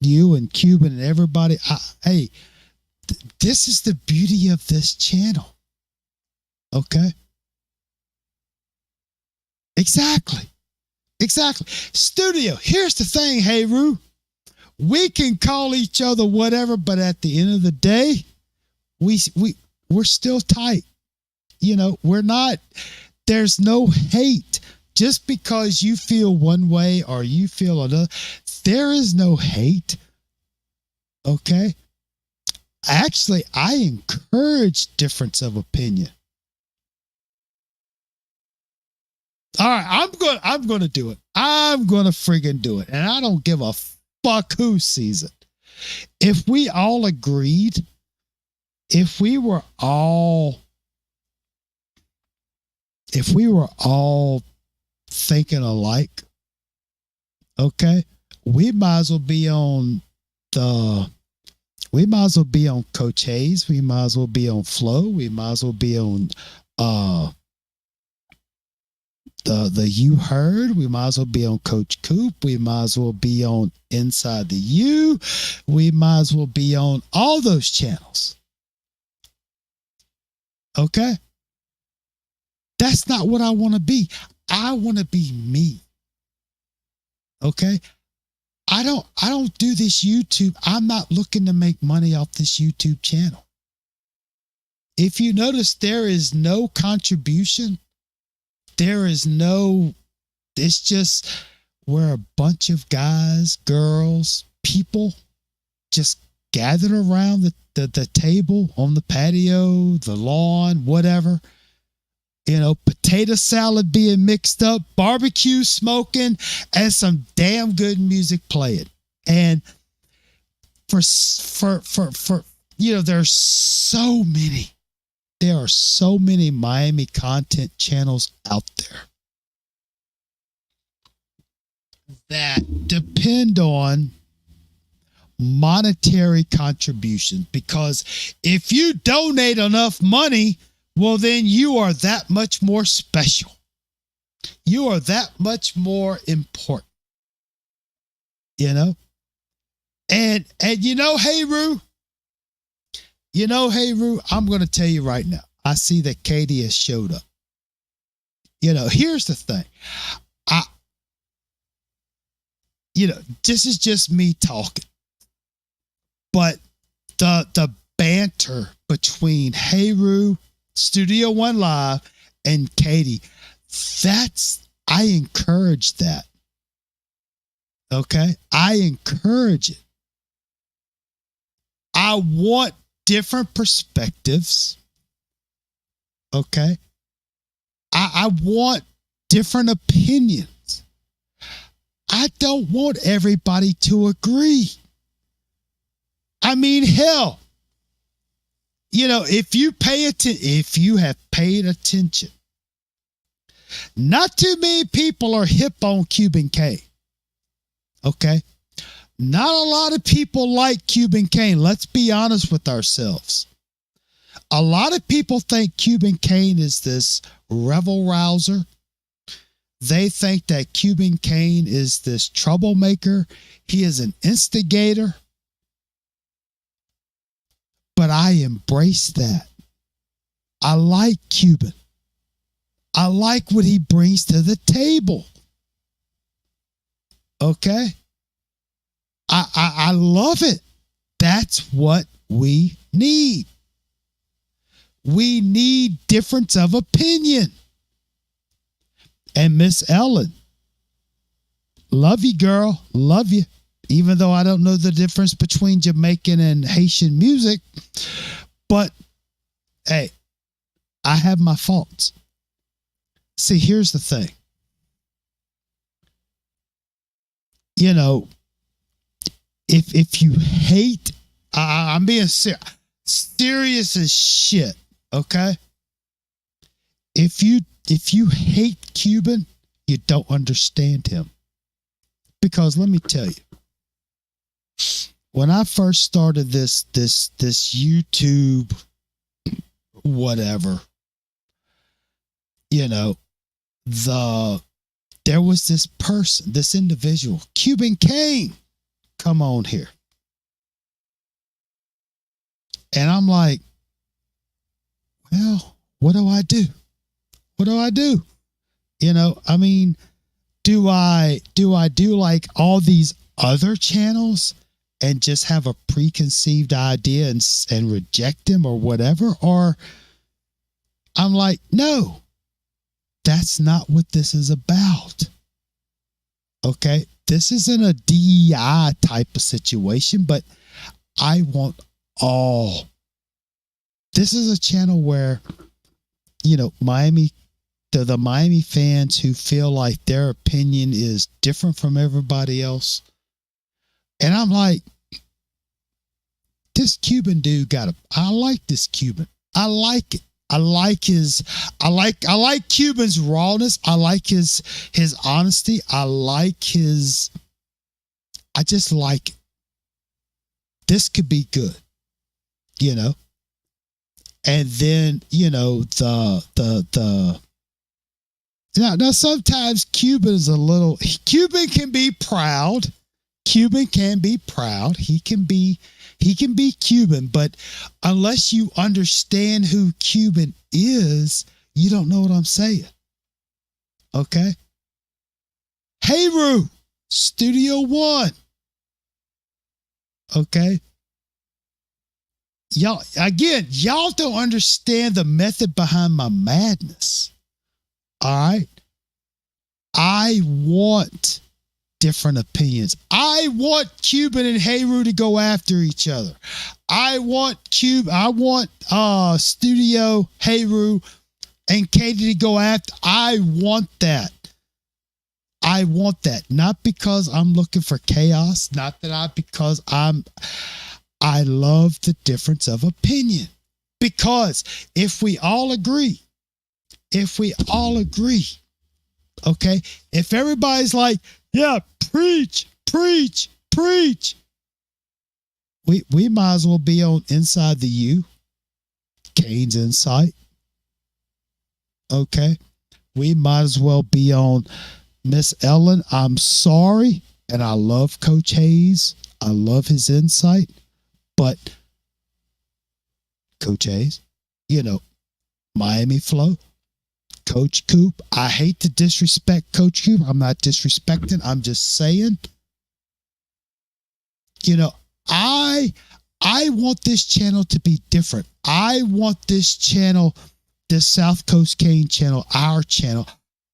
[SPEAKER 1] You and Cuban and everybody. Hey, this is the beauty of this channel. Okay? Exactly. Studio, here's the thing, Heru. We can call each other whatever, but at the end of the day, we're still tight. We're not, there's no hate. Just because you feel one way or you feel another, there is no hate. Okay? Actually, I encourage difference of opinion. All right, I'm going to do it. I'm going to friggin' do it. And I don't give a fuck who sees it. If we all agreed, if we were all thinking alike, okay, we might as well be on Coach Hayes. We might as well be on Flo. We might as well be on the You Heard. We might as well be on Coach Coop. We might as well be on Inside the U. We might as well be on all those channels. Okay? That's not what I want to be. I want to be me. Okay? I don't do this YouTube. I'm not looking to make money off this YouTube channel. If you notice, there is no contribution. It's just, we're a bunch of guys, girls, people just gathered around the table on the patio, the lawn, whatever. Potato salad being mixed up, barbecue smoking, and some damn good music playing. And there are so many Miami content channels out there. that depend on monetary contributions, because if you donate enough money, well, then you are that much more special. You are that much more important, you know? And Heru, I'm going to tell you right now, I see that Katie has showed up. Here's the thing. This is just me talking. But the banter between Heru, Studio One Live, and Katie, I encourage that. Okay? I encourage it. I want different perspectives. Okay? I want different opinions. I don't want everybody to agree. I mean, hell, if you have paid attention, not too many people are hip on Cuban Kane. Okay? Not a lot of people like Cuban Kane. Let's be honest with ourselves. A lot of people think Cuban Kane is this rebel rouser. They think that Cuban Kane is this troublemaker. He is an instigator. But I embrace that. I like Cuban. I like what he brings to the table. Okay? I love it. That's what we need. We need difference of opinion. And Miss Ellen, love you, girl. Love you. Even though I don't know the difference between Jamaican and Haitian music. But, hey, I have my faults. See, here's the thing. If you hate, I'm being serious as shit, okay? If you hate Cuban, you don't understand him. Because let me tell you, when I first started this YouTube, whatever, there was this person, this individual, Cuban Kane, come on here. And I'm like, well, what do I do? What do I do? I mean, do I do like all these other channels and just have a preconceived idea and reject them or whatever? Or I'm like, no, that's not what this is about. Okay. This isn't a DEI type of situation, but I want all. This is a channel where, Miami, the Miami fans who feel like their opinion is different from everybody else. And I'm like, this Cuban dude I like this Cuban. I like it. I like Cuban's rawness. I like his honesty. I just like it. This could be good, And then, now sometimes Cuban can be proud. Cuban can be proud. He can be Cuban, but unless you understand who Cuban is, you don't know what I'm saying. Okay? Heru, Studio One. Okay? Y'all don't understand the method behind my madness. All right? I want different opinions. I want Cuban and Heru to go after each other. I want Studio Heru and Katie to go after. I want that. I want that. Not because I'm looking for chaos. Because I love the difference of opinion. Because if we all agree, okay, if everybody's like, Yeah, preach, preach, preach. We might as well be on Inside the U, Kane's Insight. Okay. We might as well be on Miss Ellen. I'm sorry. And I love Coach Hayes. I love his insight. But Coach Hayes, Miami Flow, Coach Coop. I hate to disrespect Coach Coop. I'm not disrespecting. I'm just saying, I want this channel to be different. I want this channel, the South Coast Kane channel, our channel.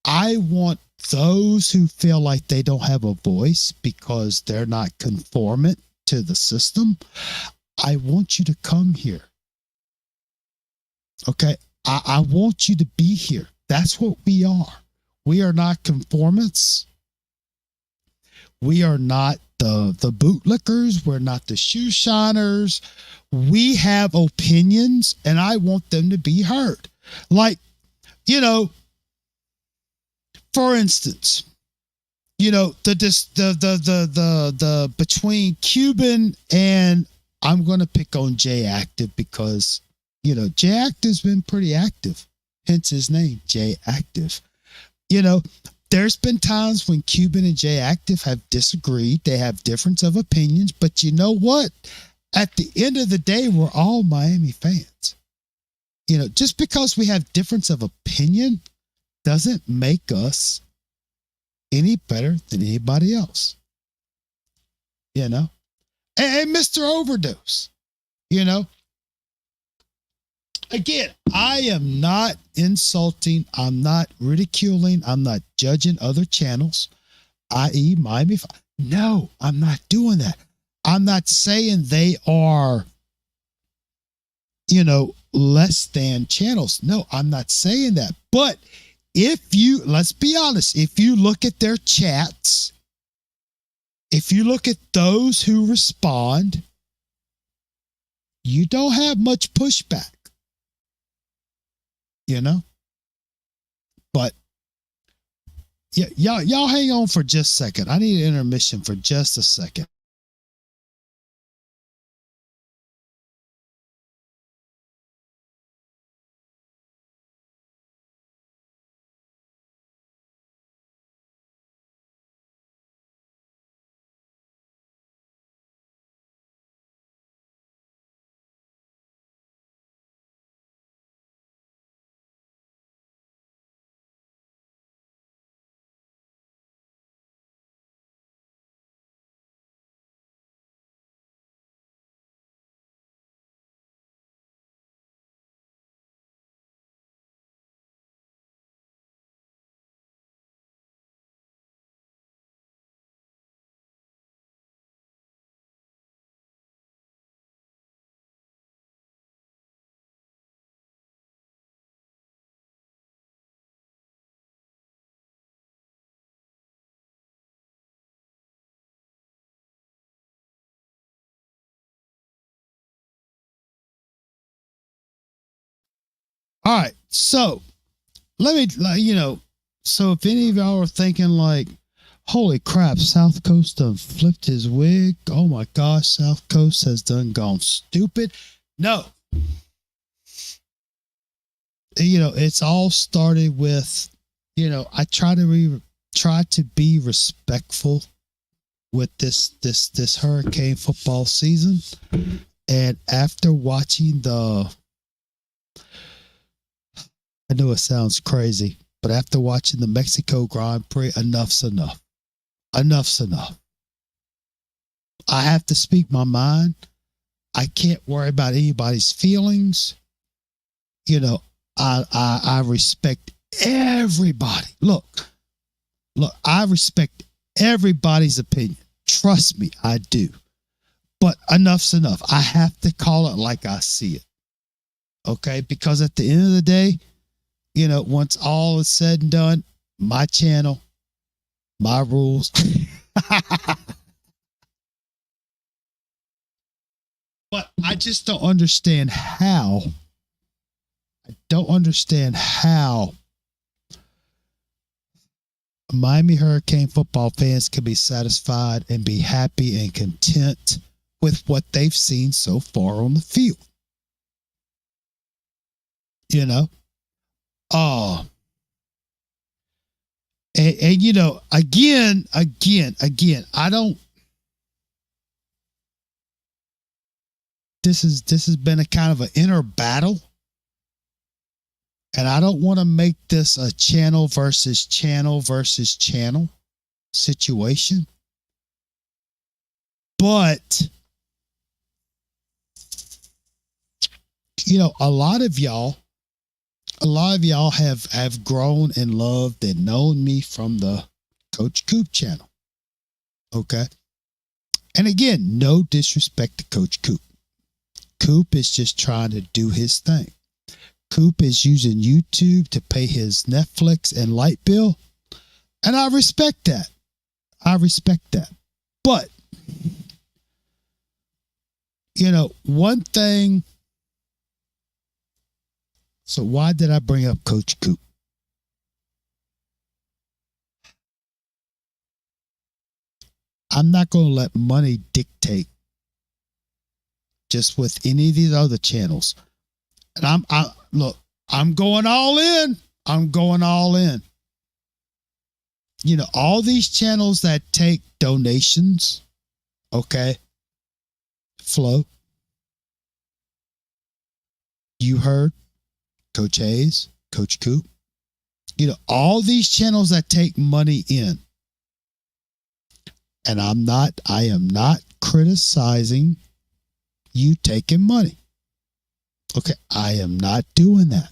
[SPEAKER 1] I want those who feel like they don't have a voice because they're not conformant to the system. I want you to come here. Okay. I want you to be here. That's what we are. We are not conformants. We are not the bootlickers. We're not the shoe shiners. We have opinions and I want them to be heard. Like, for instance, the between Cuban and I'm going to pick on J Active because, J Active's been pretty active, hence his name, J Active. There's been times when Cuban and J Active have disagreed. They have difference of opinions, but you know what? At the end of the day, we're all Miami fans. Just because we have difference of opinion doesn't make us any better than anybody else. And Mr. Overdose, again, I am not insulting. I'm not ridiculing. I'm not judging other channels, i.e. Miami. No, I'm not doing that. I'm not saying they are, less than channels. No, I'm not saying that. But let's be honest, if you look at their chats, if you look at those who respond, you don't have much pushback. But yeah, y'all hang on for just a second. I need an intermission for just a second. All right. So let me, so if any of y'all are thinking like, holy crap, South Coast done flipped his wig. Oh my gosh, South Coast has done gone stupid. No. It's all started with, I try to be respectful with this hurricane football season. And after watching I know it sounds crazy, but after watching the Mexico Grand Prix, enough's enough. Enough's enough. I have to speak my mind. I can't worry about anybody's feelings. I respect everybody. Look, I respect everybody's opinion. Trust me, I do. But enough's enough. I have to call it like I see it. Okay? Because at the end of the day, once all is said and done, my channel, my rules. But I just don't understand how. I don't understand how Miami Hurricane football fans can be satisfied and be happy and content with what they've seen so far on the field. You know? And you know, again, I don't. This has been a kind of an inner battle, and I don't want to make this a channel versus channel situation. But you know, a lot of y'all have grown and loved and known me from the Coach Coop channel. Okay. And again, no disrespect to Coach Coop. Coop is just trying to do his thing. Coop is using YouTube to pay his Netflix and light bill. And I respect that. But, you know, one thing. So why did I bring up Coach Coop? I'm not going to let money dictate just with any of these other channels. And I'm going all in. You know, all these channels that take donations, okay, Flo, you heard Coach Hayes, Coach Coop, you know, all these channels that take money in. And I am not criticizing you taking money. Okay, I am not doing that.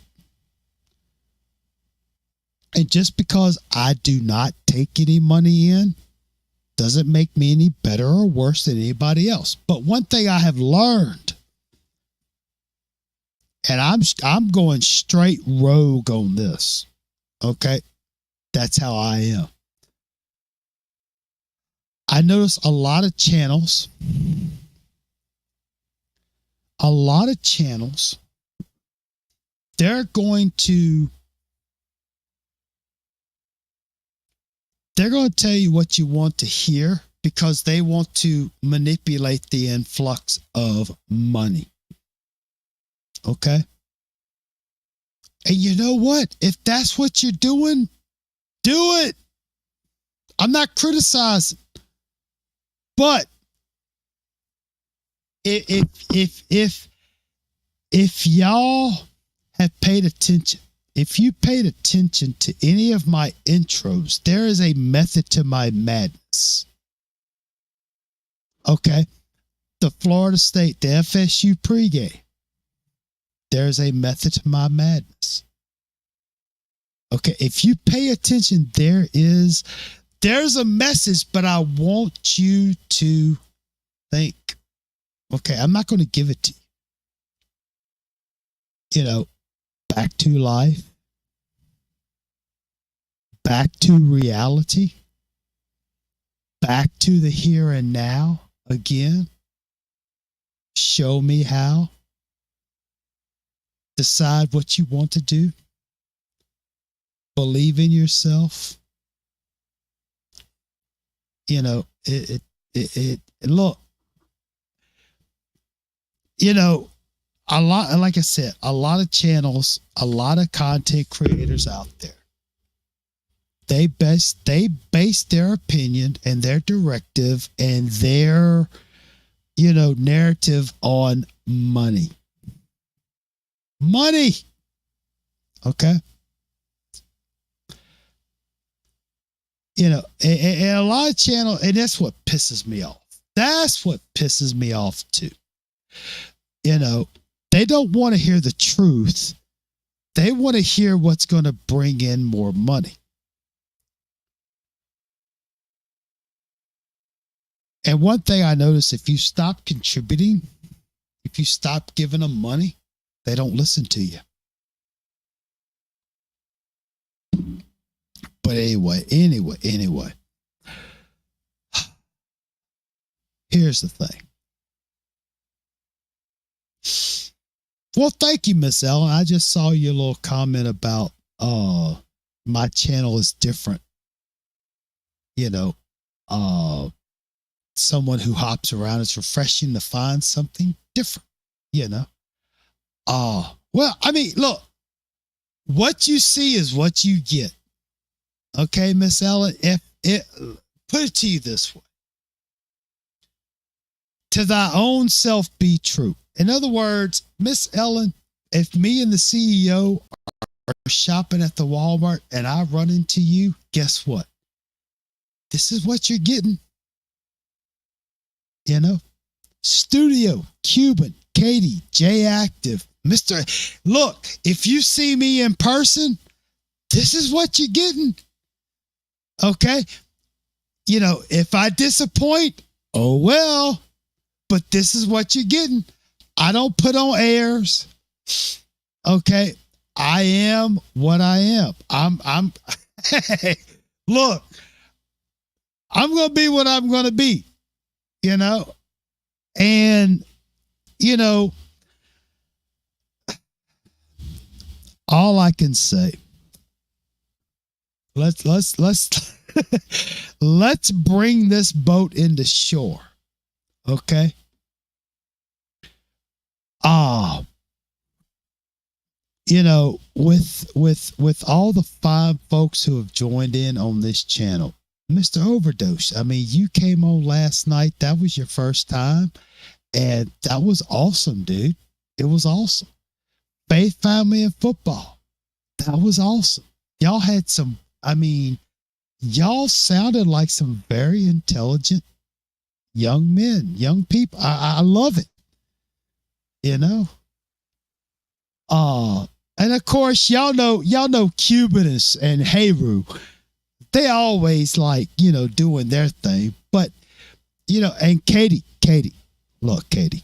[SPEAKER 1] And just because I do not take any money in doesn't make me any better or worse than anybody else. But one thing I have learned, and I'm going straight rogue on this. Okay, that's how I am. I notice a lot of channels, they're going to tell you what you want to hear because they want to manipulate the influx of money. Okay? And you know what? If that's what you're doing, do it. I'm not criticizing. But if y'all have paid attention, if you paid attention to any of my intros, there is a method to my madness. Okay? The Florida State, the FSU pregame, there's a method to my madness. Okay, if you pay attention, there's a message, but I want you to think. Okay, I'm not going to give it to you. You know, back to life, back to reality, back to the here and now again. Show me how. Decide what you want to do. Believe in yourself. You know, look, you know, a lot, like I said, a lot of channels, a lot of content creators out there, they base their opinion and their directive and their, you know, narrative on money. Money. Okay. You know, and a lot of channels, and that's what pisses me off. That's what pisses me off too. You know, they don't want to hear the truth. They want to hear what's going to bring in more money. And one thing I notice, if you stop contributing, if you stop giving them money, they don't listen to you. But anyway. Here's the thing. Well, thank you, Miss Ellen. I just saw your little comment about my channel is different you know, uh, someone who hops around. It's refreshing to find something different, you know. Well, I mean, look, what you see is what you get. Okay, Miss Ellen, if it put it to you this way. To thy own self be true. In other words, Miss Ellen, if me and the CEO are shopping at the Walmart and I run into you, guess what? This is what you're getting. You know? Studio, Cuban, Katie, J Active, Mr. Look, if you see me in person, this is what you're getting. Okay? You know, if I disappoint, oh well, but this is what you're getting. I don't put on airs. Okay? I am what I am. I'm hey, look, I'm going to be what I'm going to be, you know? And, you know, all I can say, let's let's bring this boat into shore. Okay? You know, with all the fine folks who have joined in on this channel, Mr. Overdose, I mean, you came on last night. That was your first time. And that was awesome, dude. It was awesome. Faith, Family, and Football. That was awesome. Y'all had some, I mean, y'all sounded like some very intelligent young men, young people. I love it. You know? And of course, y'all know Cuban and Heru. They always like, you know, doing their thing. But, you know, and Katie, look, Katie.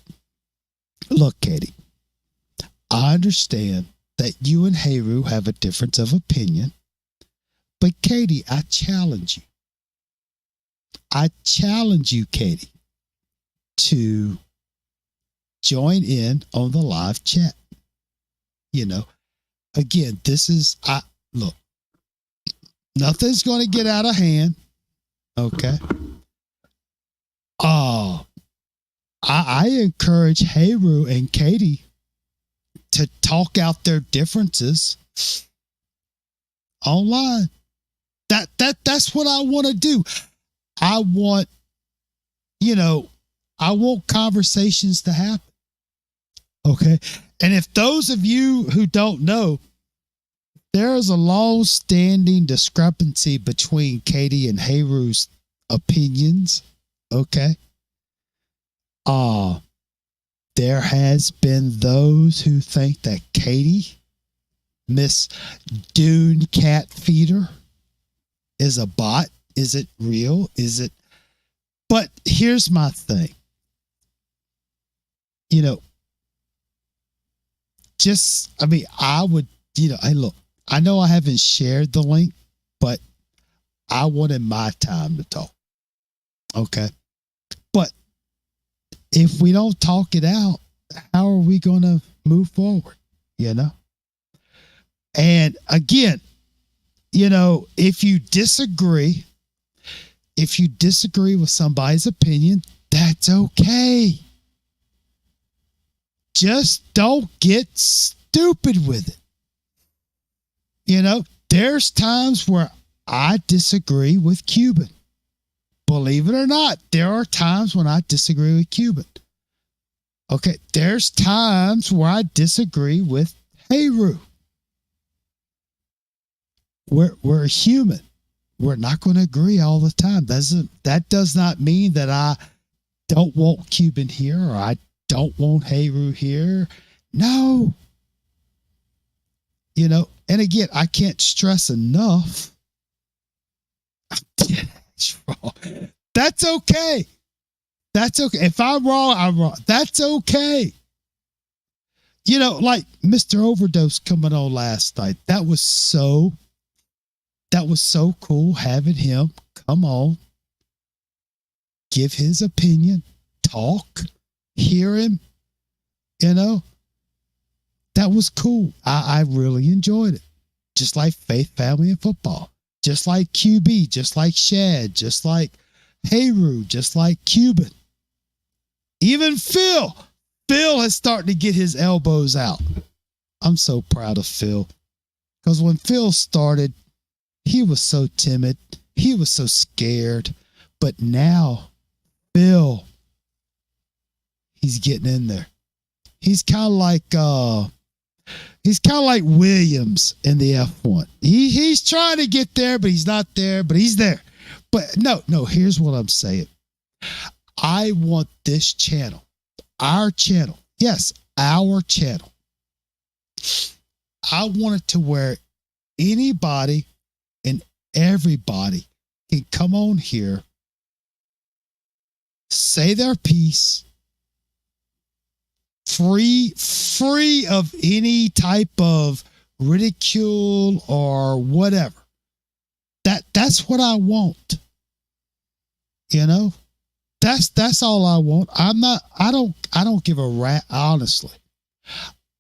[SPEAKER 1] I understand that you and Heru have a difference of opinion. But Katie, I challenge you, Katie, to join in on the live chat. You know, again, look, nothing's going to get out of hand. Okay. I encourage Heru and Katie to talk out their differences online. That's what I want to do. I want conversations to happen. Okay. And if those of you who don't know, there is a long-standing discrepancy between Katie and Heru's opinions. Okay. There has been those who think that Katie, Miss Dune Cat Feeder, is a bot. Is it real? But here's my thing. You know, I would, hey, look, I know I haven't shared the link, but I wanted my time to talk. Okay. But if we don't talk it out, how are we going to move forward? You know? And again, if you disagree with somebody's opinion, that's okay. Just don't get stupid with it. There's times where I disagree with Cuban. Believe it or not, there are times when I disagree with Cuban. Okay, there's times where I disagree with Heru. We're human. We're not going to agree all the time. That does not mean that I don't want Cuban here or I don't want Heru here. No. And again, I can't stress enough. That's wrong. That's okay. That's okay. If I'm wrong, I'm wrong. That's okay. Like Mr. Overdose coming on last night. That was so cool having him come on, give his opinion, talk, hear him. That was cool. I really enjoyed it. Just like Faith, Family, and Football. just like QB, just like Shad, just like Hayru, just like Cuban. Even Phil. Phil is starting to get his elbows out. I'm so proud of Phil. Because when Phil started, he was so timid. He was so scared. But now, Phil, he's getting in there. He's kind of like Williams in the F1. He's trying to get there, but he's not there, but he's there. But no, here's what I'm saying. I want this channel, our channel, yes, our channel. I want it to where anybody and everybody can come on here, say their piece, free of any type of ridicule or whatever. That's what I want. You know? That's all I want. I don't give a rat, honestly.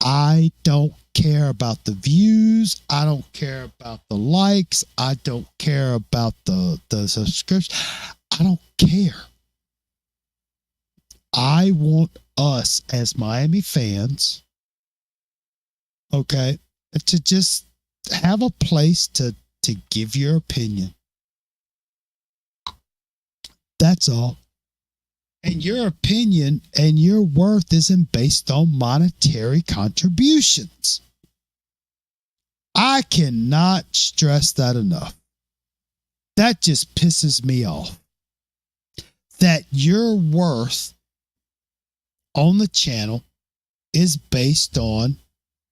[SPEAKER 1] I don't care about the views. I don't care about the likes. I don't care about the subscription. I don't care. I want us as Miami fans, okay, to just have a place to give your opinion. That's all. And your opinion and your worth isn't based on monetary contributions. I cannot stress that enough. That just pisses me off. That your worth on the channel is based on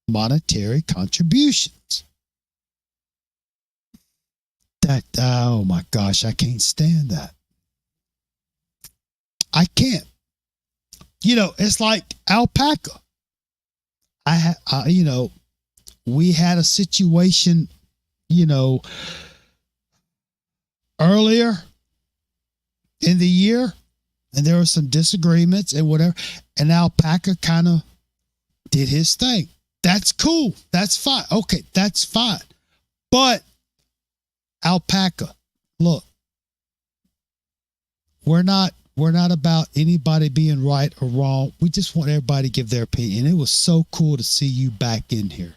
[SPEAKER 1] monetary contributions. Oh my gosh, I can't stand that. I can't. You know, it's like Alpaca. We had a situation, earlier in the year, and there were some disagreements and whatever, and Alpaca kind of did his thing. That's cool. That's fine. Okay, that's fine. But Alpaca, look, we're not about anybody being right or wrong. We just want everybody to give their opinion. It was so cool to see you back in here.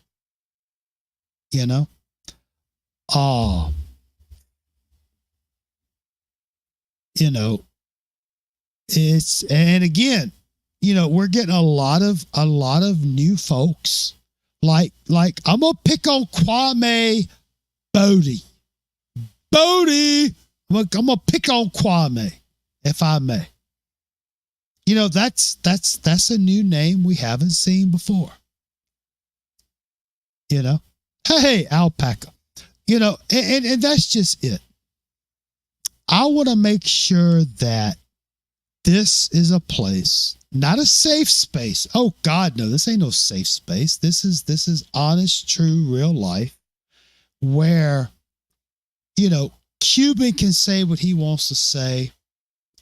[SPEAKER 1] It's, and again, we're getting a lot of new folks. Like I'm gonna pick on Kwame Bodie. I'm gonna pick on Kwame, if I may. That's a new name we haven't seen before. Hey, Alpaca. And that's just it. I want to make sure that this is a place, not a safe space. Oh God, no, this ain't no safe space. This is honest, true, real life where, Cuban can say what he wants to say.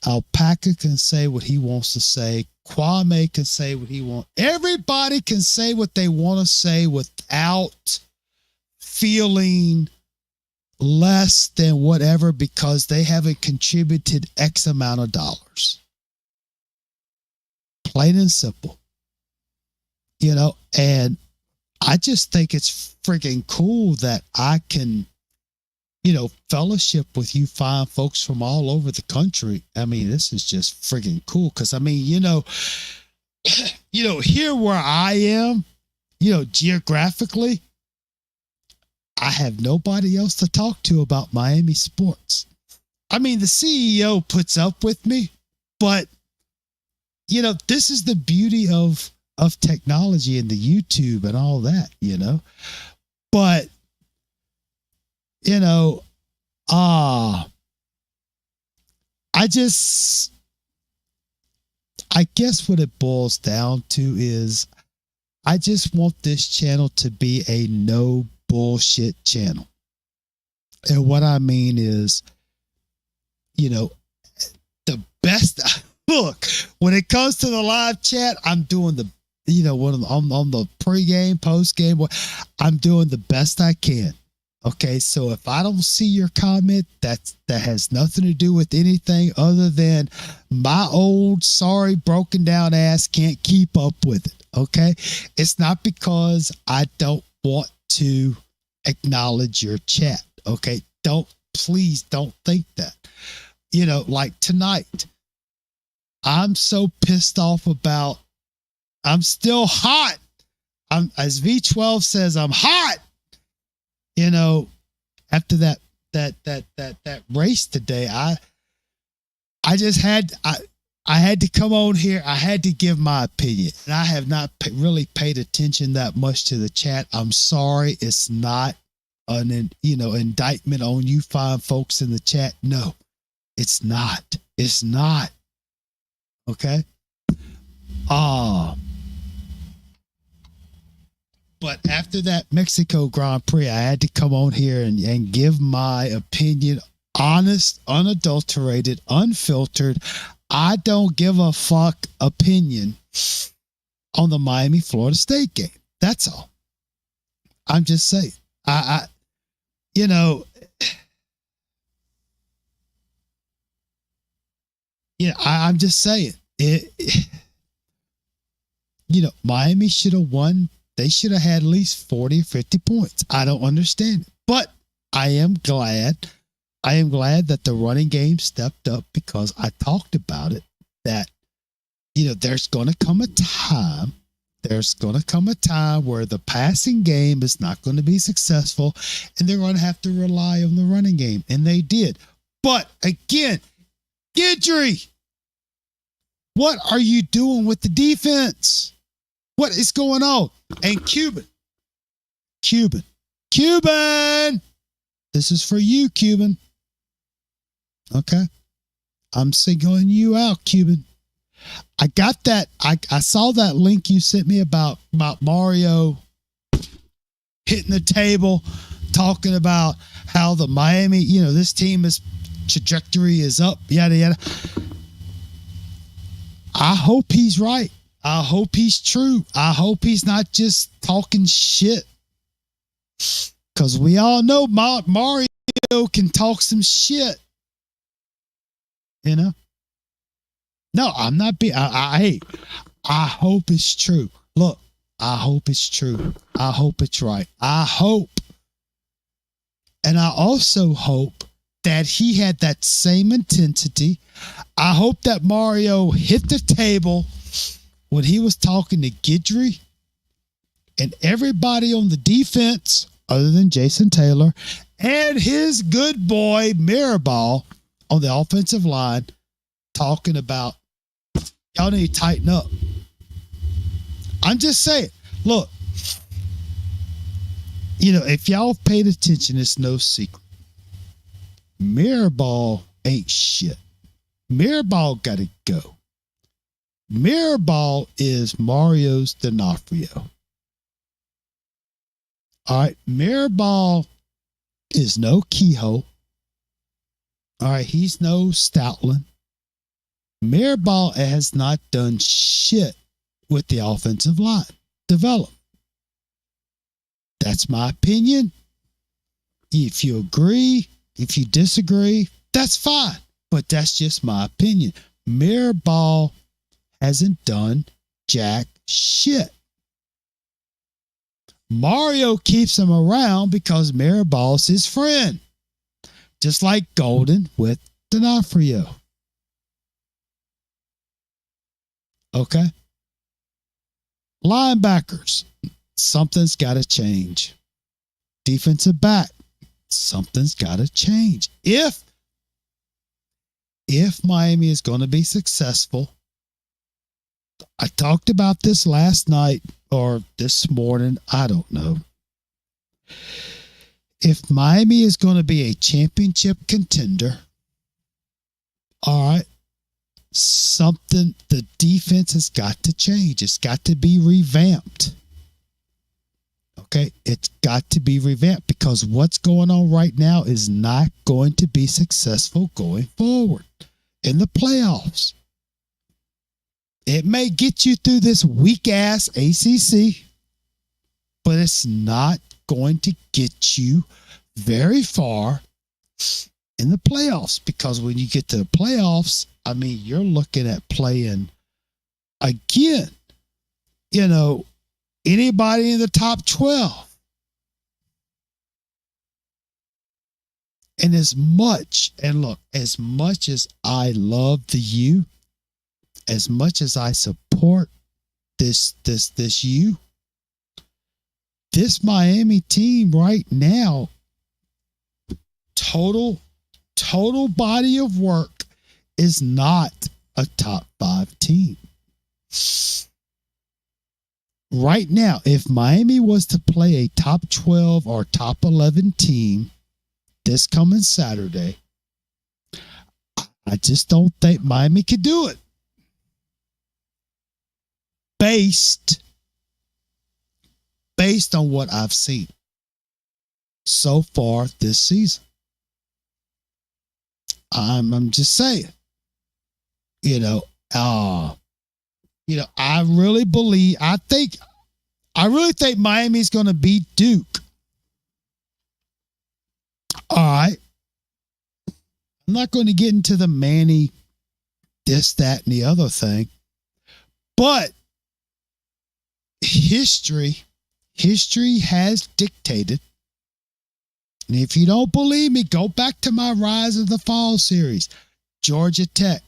[SPEAKER 1] Alpaca can say what he wants to say. Kwame can say what he wants. Everybody can say what they want to say without feeling less than whatever because they haven't contributed X amount of dollars. Plain and simple. And I just think it's freaking cool that I can, fellowship with you fine folks from all over the country. I mean, this is just freaking cool because, I mean, here where I am, geographically, I have nobody else to talk to about Miami sports. I mean, the CEO puts up with me, but, this is the beauty of technology and the YouTube and all that, but, I guess what it boils down to is I just want this channel to be a no bullshit channel. And what I mean is, the best. Look, when it comes to the live chat, I'm doing the, on the pregame, postgame, I'm doing the best I can. Okay, so if I don't see your comment, that has nothing to do with anything other than my old sorry broken down ass can't keep up with it. Okay, it's not because I don't want to acknowledge your chat. Okay, please don't think that. Like tonight, I'm so pissed off about. I'm still hot. As V12 says, I'm hot. After that race today, I just had I had to come on here. I had to give my opinion, and I have not really paid attention that much to the chat. I'm sorry. It's not an indictment on you fine folks in the chat. No, it's not. It's not. Okay. But after that Mexico Grand Prix, I had to come on here and give my opinion, honest, unadulterated, unfiltered. I don't give a fuck opinion on the Miami Florida State game. That's all. I'm just saying. I'm just saying. Miami should have won. They should have had at least 40 or 50 points. I don't understand it. But I am glad that the running game stepped up, because I talked about it, that, there's going to come a time where the passing game is not going to be successful, and they're going to have to rely on the running game. And they did. But again, Guidry, what are you doing with the defense? What is going on? And Cuban. This is for you, Cuban. Okay. I'm singling you out, Cuban. I got that. I saw that link you sent me about Mario hitting the table, talking about how the Miami, this team trajectory is up, yada, yada. I hope he's right. I hope he's true. I hope he's not just talking shit. Because we all know Mario can talk some shit. No, I'm not being. I hope it's true. Look, I hope it's true. I hope it's right. I hope. And I also hope that he had that same intensity. I hope that Mario hit the table when he was talking to Guidry and everybody on the defense, other than Jason Taylor, and his good boy Mirabal on the offensive line, talking about, y'all need to tighten up. I'm just saying, look, if y'all paid attention, it's no secret. Mirabal ain't shit. Mirabal got to go. Mirabal is Mario's D'Onofrio. All right. Mirabal is no Kehoe. All right. He's no Stoutland. Mirabal has not done shit with the offensive line development. That's my opinion. If you agree, if you disagree, that's fine. But that's just my opinion. Mirabal hasn't done jack shit. Mario keeps him around because Mirabal's his friend. Just like Golden with D'Onofrio. Okay? Linebackers. Something's got to change. Defensive back. Something's got to change. If Miami is going to be successful, I talked about this last night or this morning. I don't know. If Miami is going to be a championship contender, all right, the defense has got to change. It's got to be revamped. Okay, it's got to be revamped, because what's going on right now is not going to be successful going forward in the playoffs. It may get you through this weak ass ACC, but it's not going to get you very far in the playoffs, because when you get to the playoffs, I mean, you're looking at playing again, anybody in the top 12. And as much as I love the U, as much as I support this U, this Miami team right now, total body of work, is not a top 5 team. Right now, if Miami was to play a top 12 or top 11 team this coming Saturday, I just don't think Miami could do it. Based on what I've seen so far this season. I'm just saying, I really think Miami's going to beat Duke. All right. I'm not going to get into the Manny, this, that, and the other thing, but history has dictated. And if you don't believe me, go back to my Rise of the Fall series. Georgia Tech.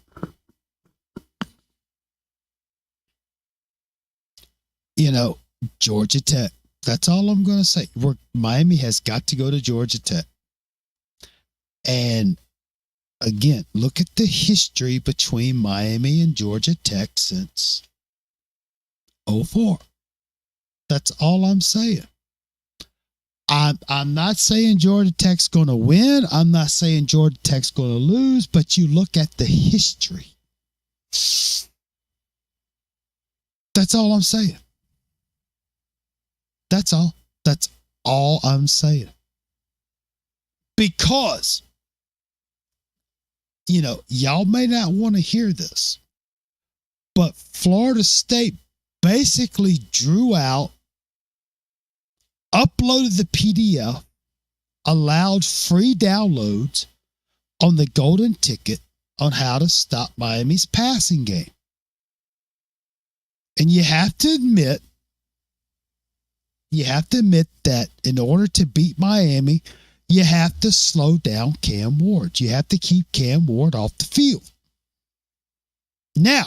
[SPEAKER 1] Georgia Tech. That's all I'm going to say. Miami has got to go to Georgia Tech. And again, look at the history between Miami and Georgia Tech since 2004. That's all I'm saying. I'm not saying Georgia Tech's going to win. I'm not saying Georgia Tech's going to lose, but you look at the history. That's all I'm saying. That's all. That's all I'm saying. Because, y'all may not want to hear this, but Florida State basically drew out, uploaded the PDF, allowed free downloads on the golden ticket on how to stop Miami's passing game. And you have to admit that in order to beat Miami, you have to slow down Cam Ward. You have to keep Cam Ward off the field. Now,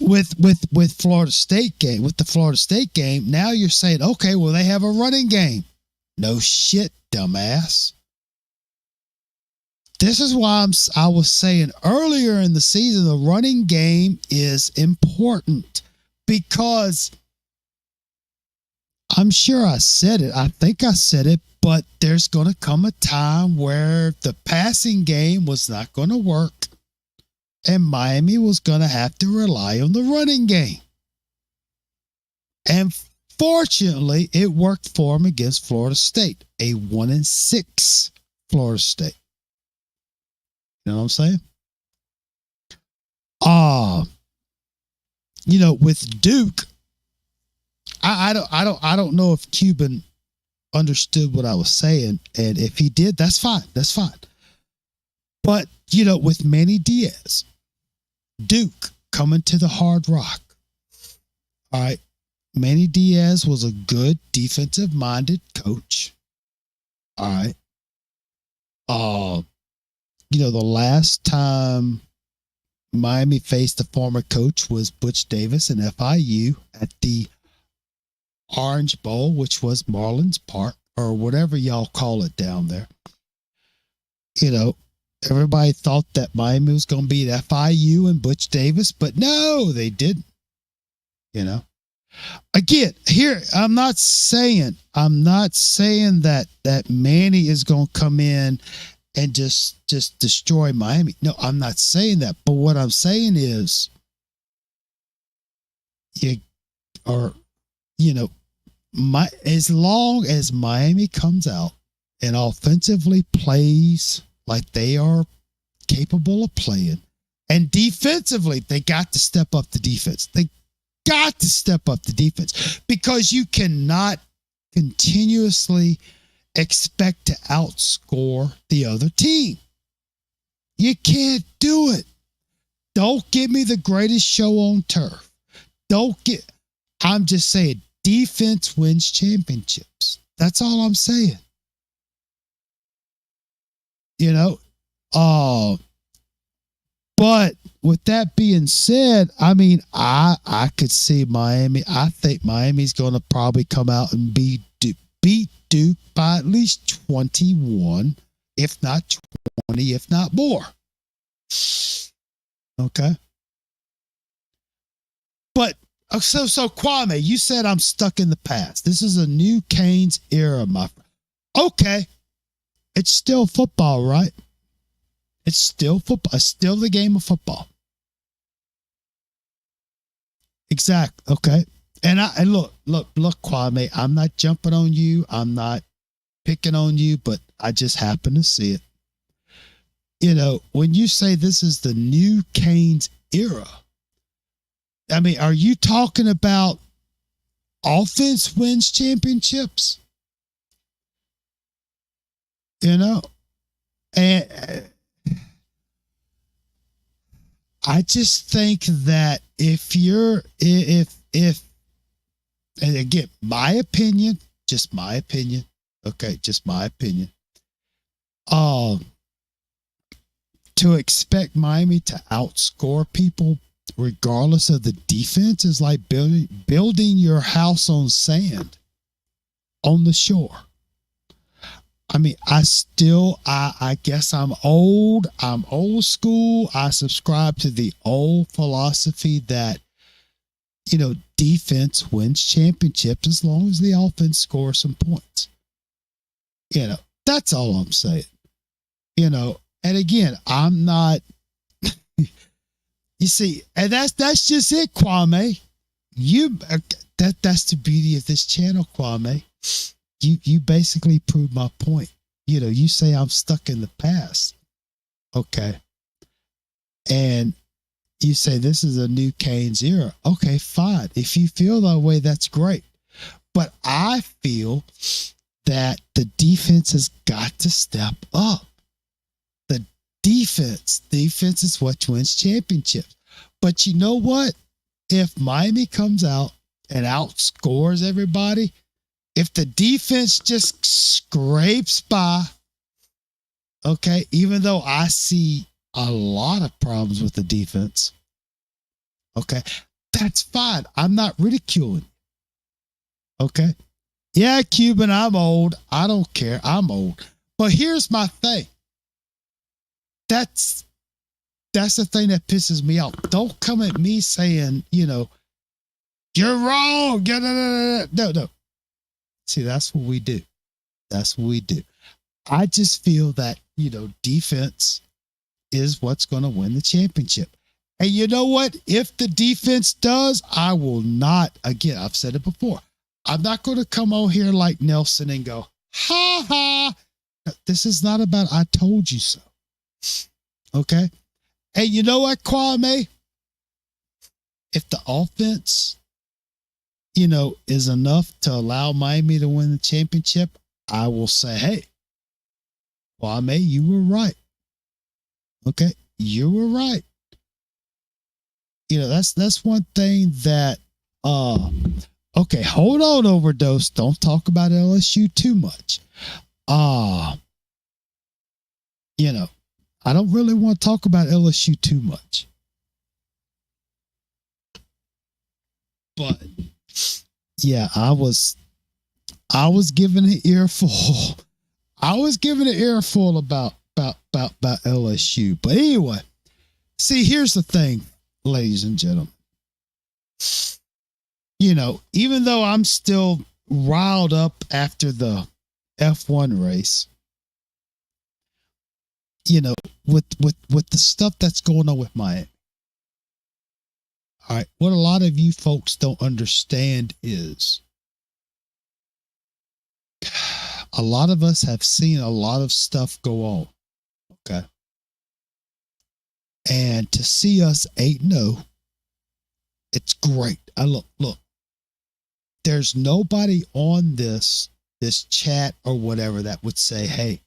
[SPEAKER 1] with the Florida State game, now you're saying, okay, well, they have a running game. No shit, dumbass. This is why I was saying earlier in the season, the running game is important, because I'm sure I said it. I think I said it, but there's going to come a time where the passing game was not going to work, and Miami was going to have to rely on the running game. And fortunately, it worked for them against Florida State, a 1-6 Florida State. You know what I'm saying? With Duke, I don't know if Cuban understood what I was saying, and if he did, that's fine. That's fine. But with Manny Diaz, Duke coming to the Hard Rock. All right, Manny Diaz was a good defensive-minded coach. All right. The last time Miami faced a former coach was Butch Davis and FIU at the Orange Bowl, which was Marlins Park, or whatever y'all call it down there. Everybody thought that Miami was going to beat FIU and Butch Davis, but no, they didn't. Again, here, I'm not saying that Manny is going to come in and just destroy Miami. No, I'm not saying that. But what I'm saying is, as long as Miami comes out and offensively plays like they are capable of playing, and defensively, they got to step up the defense. They got to step up the defense, because you cannot continuously expect to outscore the other team. You can't do it. Don't give me the greatest show on turf. I'm just saying, defense wins championships. That's all I'm saying. You know, but with that being said, I mean, I could see Miami. I think Miami's going to probably come out and beat Duke by at least 21, if not 20, if not more. Okay. But so Kwame, you said I'm stuck in the past. This is a new Canes era, my friend. Okay. It's still football, right? It's still football. It's still the game of football. Exactly. Okay. And look, Kwame, I'm not jumping on you. I'm not picking on you, but I just happen to see it. You know, when you say this is the new Canes era, I mean, are you talking about offense wins championships? You know, and I just think that if and again, my opinion, just my opinion. Okay, just my opinion. To expect Miami to outscore people regardless of the defense is like building your house on sand on the shore. I mean, I guess I'm old. I'm old school. I subscribe to the old philosophy that, you know, defense wins championships as long as the offense scores some points. You know, that's all I'm saying. You know, and again, I'm not, you see, and that's just it, Kwame. That's the beauty of this channel, Kwame. You basically proved my point. You know, you say I'm stuck in the past. Okay. And you say this is a new Canes era. Okay, fine. If you feel that way, that's great. But I feel that the defense has got to step up. The defense is what wins championships. But you know what? If Miami comes out and outscores everybody, if the defense just scrapes by, okay, even though I see a lot of problems with the defense, okay, that's fine. I'm not ridiculing. Okay. Yeah, Cuban, I'm old. I don't care. I'm old. But here's my thing. That's the thing that pisses me off. Don't come at me saying, you know, you're wrong. No. See, that's what we do. That's what we do. I just feel that, you know, defense is what's going to win the championship. And you know what? If the defense does, I will not, again, I've said it before, I'm not going to come on here like Nelson and go, ha ha. This is not about I told you so. Okay? Hey, you know what, Kwame? If the offense, you know, is enough to allow Miami to win the championship, I will say, hey, Kwame, you were right. Okay, you were right. You know, that's one thing that, okay, hold on, Overdose. Don't talk about LSU too much. You know, I don't really want to talk about LSU too much. But yeah, I was given an earful. I was given an earful about LSU. But anyway, see, here's the thing, ladies and gentlemen. You know, even though I'm still riled up after the F1 race, you know, with the stuff that's going on with Miami. All right, what a lot of you folks don't understand is a lot of us have seen a lot of stuff go on. Okay. And to see us 8-0, it's great. Look, there's nobody on this chat or whatever that would say, hey,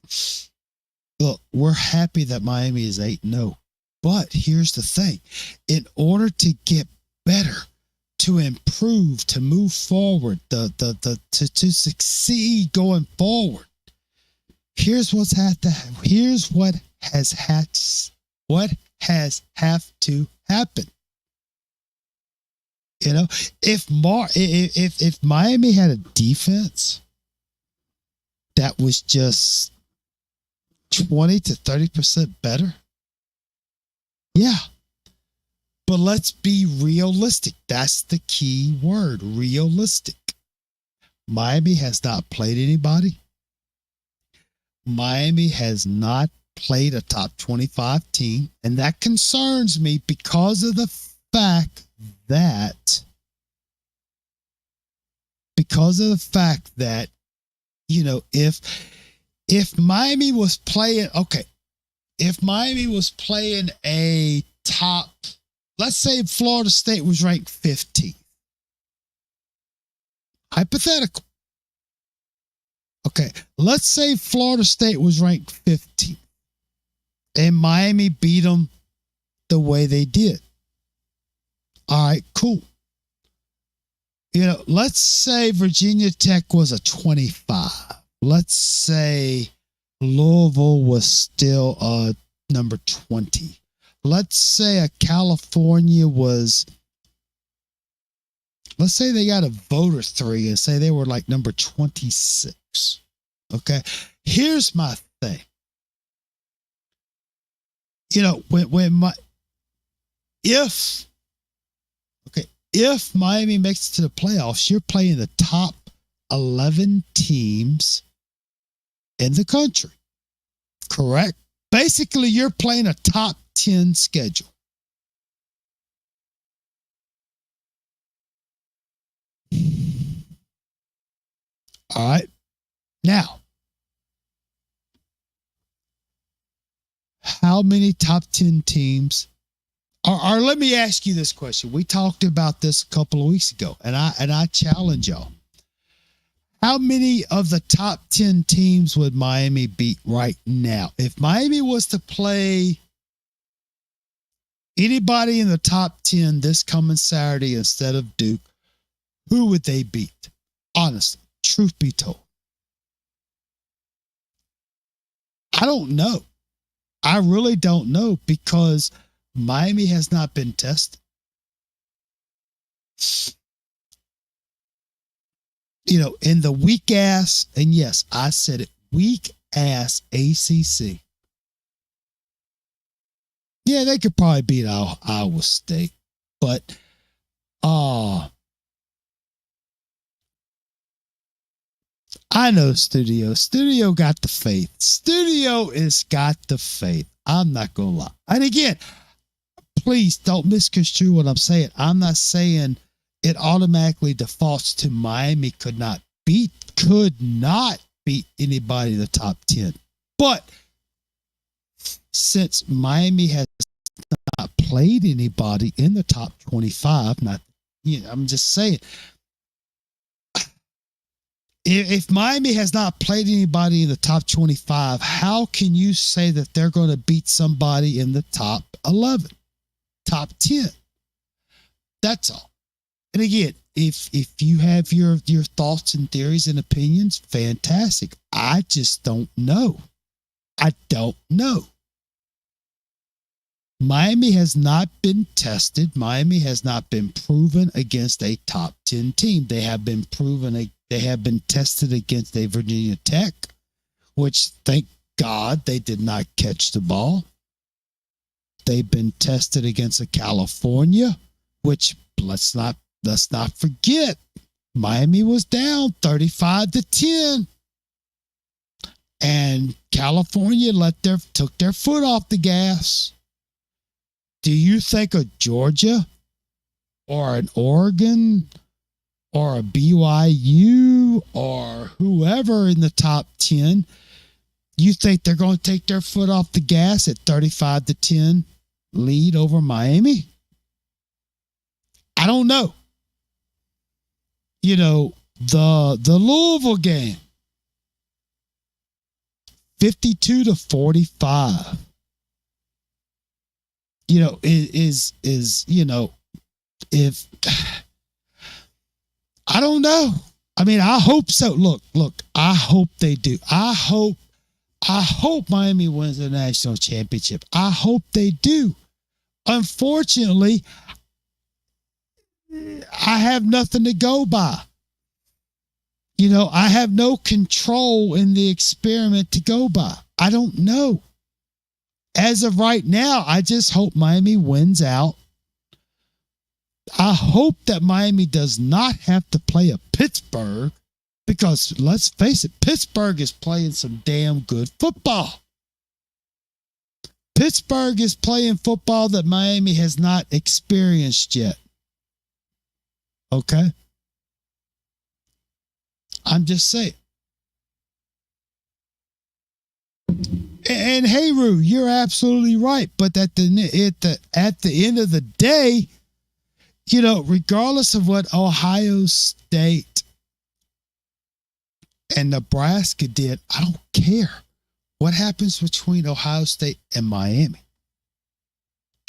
[SPEAKER 1] look, we're happy that Miami is 8-0. But here's the thing. In order to get better, to improve, to move forward, to succeed going forward, here's what has have to happen. You know, if Miami had a defense that was just 20 to 30% better, yeah. But let's be realistic. That's the key word, realistic. Miami has not played anybody. Miami has not played a top 25 team, and that concerns me because of the fact that you know, if Miami was playing, okay, if Miami was playing a top, let's say Florida State was ranked 15th, hypothetical. Okay, let's say Florida State was ranked 15th and Miami beat them the way they did. All right, cool. You know, let's say Virginia Tech was a 25. Let's say Louisville was still number 20. Let's say a California was, let's say they got a vote or 3 and say they were like number 26. Okay. Here's my thing. You know, if Miami makes it to the playoffs, you're playing the top 11 teams in the country. Correct? Basically, you're playing a top 10 schedule. All right. Now, how many top 10 teams or let me ask you this question. We talked about this a couple of weeks ago, and I challenge y'all. How many of the top 10 teams would Miami beat right now? If Miami was to play anybody in the top 10 this coming Saturday instead of Duke, who would they beat? Honestly, truth be told. I don't know. I really don't know because Miami has not been tested. You know, in the weak ass, and yes, I said it, weak ass ACC. Yeah, they could probably beat Iowa State, but I know Studio. Studio got the faith. Studio has got the faith. I'm not gonna lie. And again, please don't misconstrue what I'm saying. I'm not saying it automatically defaults to Miami could not beat anybody in the top 10. But since Miami has not played anybody in the top 25, I'm just saying, if Miami has not played anybody in the top 25, how can you say that they're going to beat somebody in the top 11? Top 10. That's all. And again, if you have your thoughts and theories and opinions, fantastic. I just don't know. I don't know. Miami has not been tested. Miami has not been proven against a top 10 team. They have been tested against a Virginia Tech, which thank God they did not catch the ball. They've been tested against a California, which let's not forget, Miami was down 35-10. And California took their foot off the gas. Do you think a Georgia or an Oregon or a BYU or whoever in the top 10, you think they're going to take their foot off the gas at 35-10 lead over Miami? I don't know. The Louisville game, 52-45. Is if I don't know. I mean, I hope so. Look, I hope they do. I hope Miami wins the national championship. I hope they do. Unfortunately, I have nothing to go by. I have no control in the experiment to go by. I don't know. As of right now, I just hope Miami wins out. I hope that Miami does not have to play a Pittsburgh, because let's face it, Pittsburgh is playing some damn good football. Pittsburgh is playing football that Miami has not experienced yet. Okay? I'm just saying. And hey, Rue, you're absolutely right. But at the end of the day, regardless of what Ohio State and Nebraska did, I don't care. What happens between Ohio State and Miami?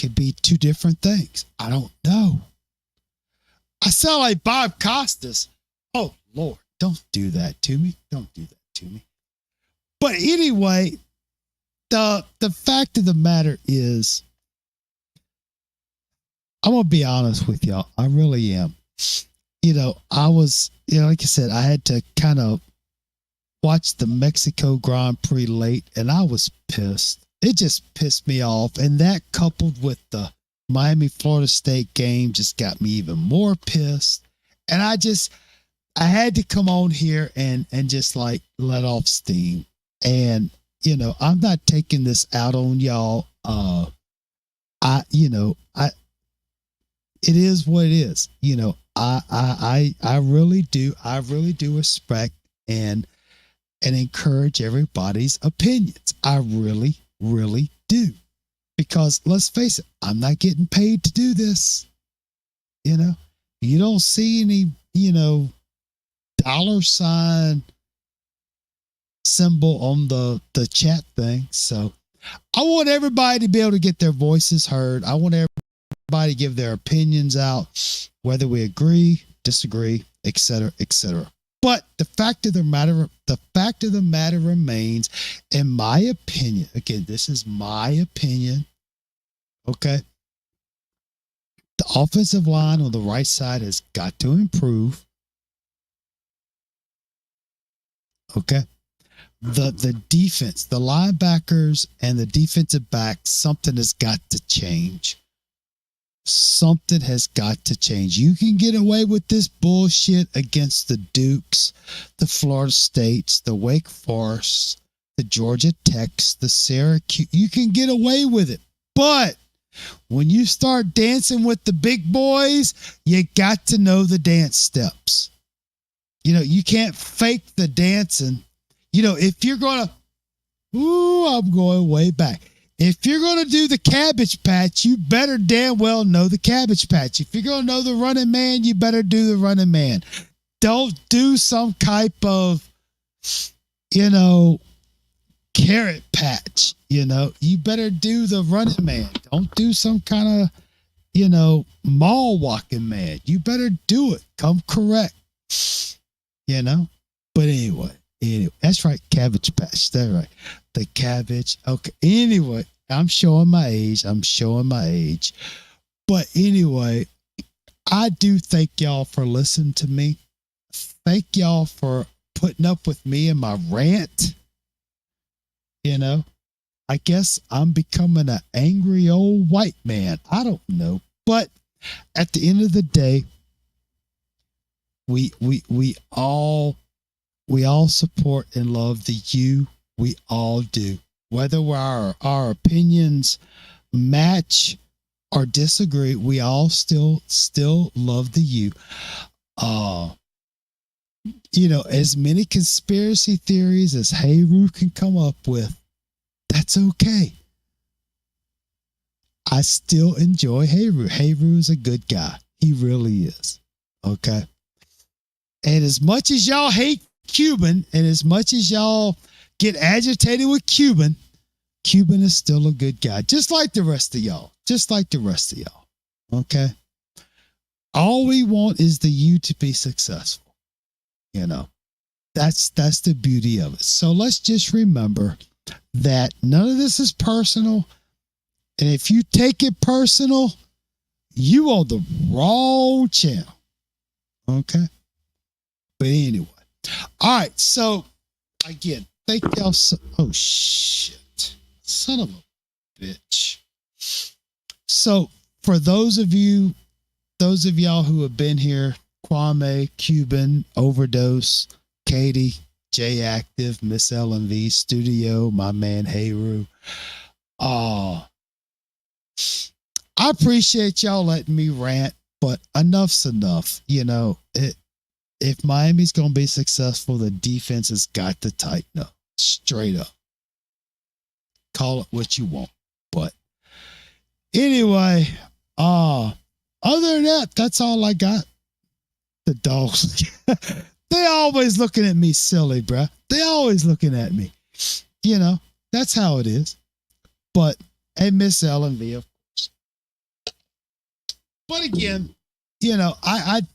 [SPEAKER 1] Could be two different things. I don't know. I sound like Bob Costas. Oh, Lord, don't do that to me. Don't do that to me. But anyway, the fact of the matter is, I'm going to be honest with y'all. I really am. I was, like I said, I had to kind of watch the Mexico Grand Prix late, and I was pissed. It just pissed me off. And that, coupled with the Miami-Florida State game, just got me even more pissed. And I had to come on here and just like let off steam. And, I'm not taking this out on y'all. It is what it is. I really do respect and encourage everybody's opinions. I really, really do. Because let's face it, I'm not getting paid to do this. You don't see any, dollar sign symbol on the chat thing. So I want everybody to be able to get their voices heard. I want everybody to give their opinions out, whether we agree, disagree, etc., etc. But the fact of the matter remains, in my opinion, again, this is my opinion, okay? The offensive line on the right side has got to improve. Okay? The defense, the linebackers and the defensive backs, something has got to change. Something has got to change. You can get away with this bullshit against the Dukes, the Florida States, the Wake Forest, the Georgia Techs, the Syracuse. You can get away with it. But when you start dancing with the big boys, you got to know the dance steps. You can't fake the dancing. If you're going to, I'm going way back. If you're going to do the Cabbage Patch, you better damn well know the Cabbage Patch. If you're going to know the Running Man, you better do the Running Man. Don't do some type of, Carrot Patch. You better do the Running Man. Don't do some kind of, mall walking man. You better do it. Come correct. But anyway, that's right. Cabbage Patch. That's right. The cabbage. Okay. Anyway, I'm showing my age. But anyway, I do thank y'all for listening to me. Thank y'all for putting up with me and my rant. I guess I'm becoming an angry old white man. I don't know. But at the end of the day, we all support and love the U. We all do. Whether our opinions match or disagree, we all still love the U. As many conspiracy theories as Hayru can come up with, that's okay. I still enjoy Hayru. Hayru is a good guy. He really is. Okay. And as much as y'all hate Cuban, and as much as y'all get agitated with Cuban, Cuban is still a good guy, just like the rest of y'all. Just like the rest of y'all. Okay? All we want is the you to be successful. You know, that's the beauty of it. So let's just remember that none of this is personal. And if you take it personal, you on the wrong channel. Okay? But anyway. All right. So, again, thank y'all. Oh, shit. Son of a bitch. So, for those of y'all who have been here, Kwame, Cuban, Overdose, Katie, J Active, Miss LMV, Studio, my man Heru. I appreciate y'all letting me rant, but enough's enough. You know, if Miami's going to be successful, the defense has got to tighten up. Straight up. Call it what you want. But anyway, other than that, that's all I got. The dogs. They always looking at me silly, bruh. They always looking at me. You know, that's how it is. But, hey, Miss LMV, of course. But again, you know, I'm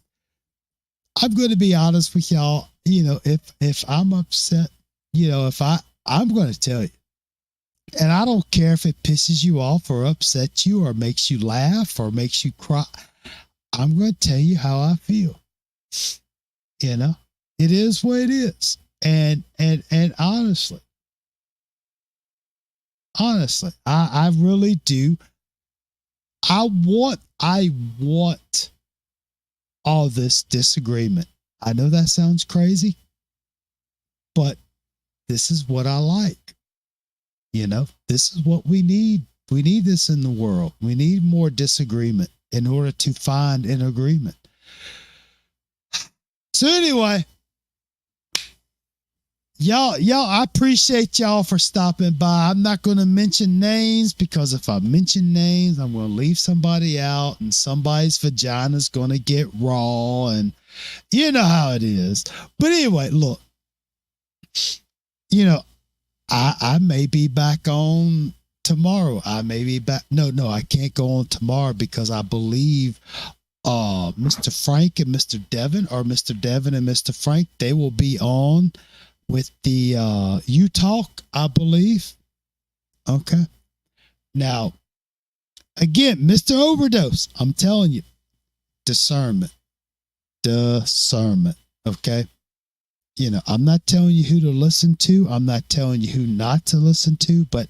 [SPEAKER 1] going to be honest with y'all. You know, if I'm upset, you know, I'm going to tell you. And I don't care if it pisses you off or upsets you or makes you laugh or makes you cry. I'm going to tell you how I feel. You know, it is what it is. And honestly, I really do. I want all this disagreement. I know that sounds crazy, but this is what I like. You know, this is what we need. We need this in the world. We need more disagreement in order to find an agreement. So anyway, y'all, I appreciate y'all for stopping by. I'm not going to mention names because if I mention names, I'm going to leave somebody out and somebody's vagina's going to get raw and you know how it is. But anyway, look, you know, I may be back on tomorrow. I may be back. No, I can't go on tomorrow because I believe Mr. Frank and Mr. Devin, or Mr. Devin and Mr. Frank, they will be on with the You Talk, I believe. Okay. Now, again, Mr. Overdose, I'm telling you, discernment. Okay. You know, I'm not telling you who to listen to. I'm not telling you who not to listen to, but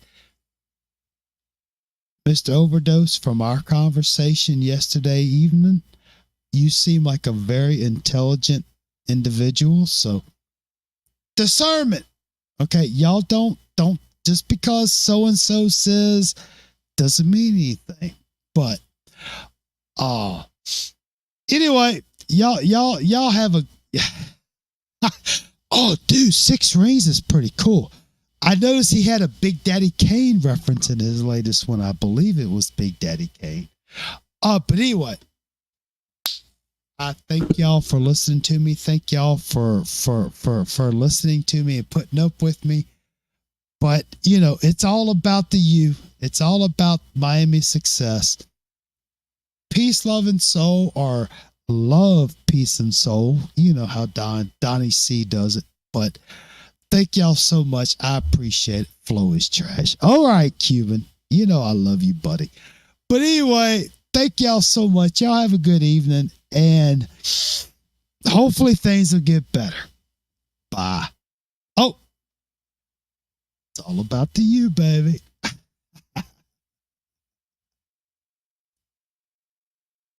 [SPEAKER 1] Mr. Overdose, from our conversation yesterday evening, you seem like a very intelligent individual. So discernment. Okay. Y'all don't just because so-and-so says doesn't mean anything, but, anyway, y'all have a, oh, dude, Six Rings is pretty cool. I noticed he had a Big Daddy Kane reference in his latest one. I believe it was Big Daddy Kane. But anyway, I thank y'all for listening to me. Thank y'all for listening to me and putting up with me. But, you know, it's all about the you. It's all about Miami success. Peace, love, and soul, or love, peace, and soul. You know how Donnie C does it. But thank y'all so much. I appreciate it. Flow is trash. All right, Cuban. You know I love you, buddy. But anyway, thank y'all so much. Y'all have a good evening. And hopefully things will get better. Bye. Oh, it's all about the you, baby.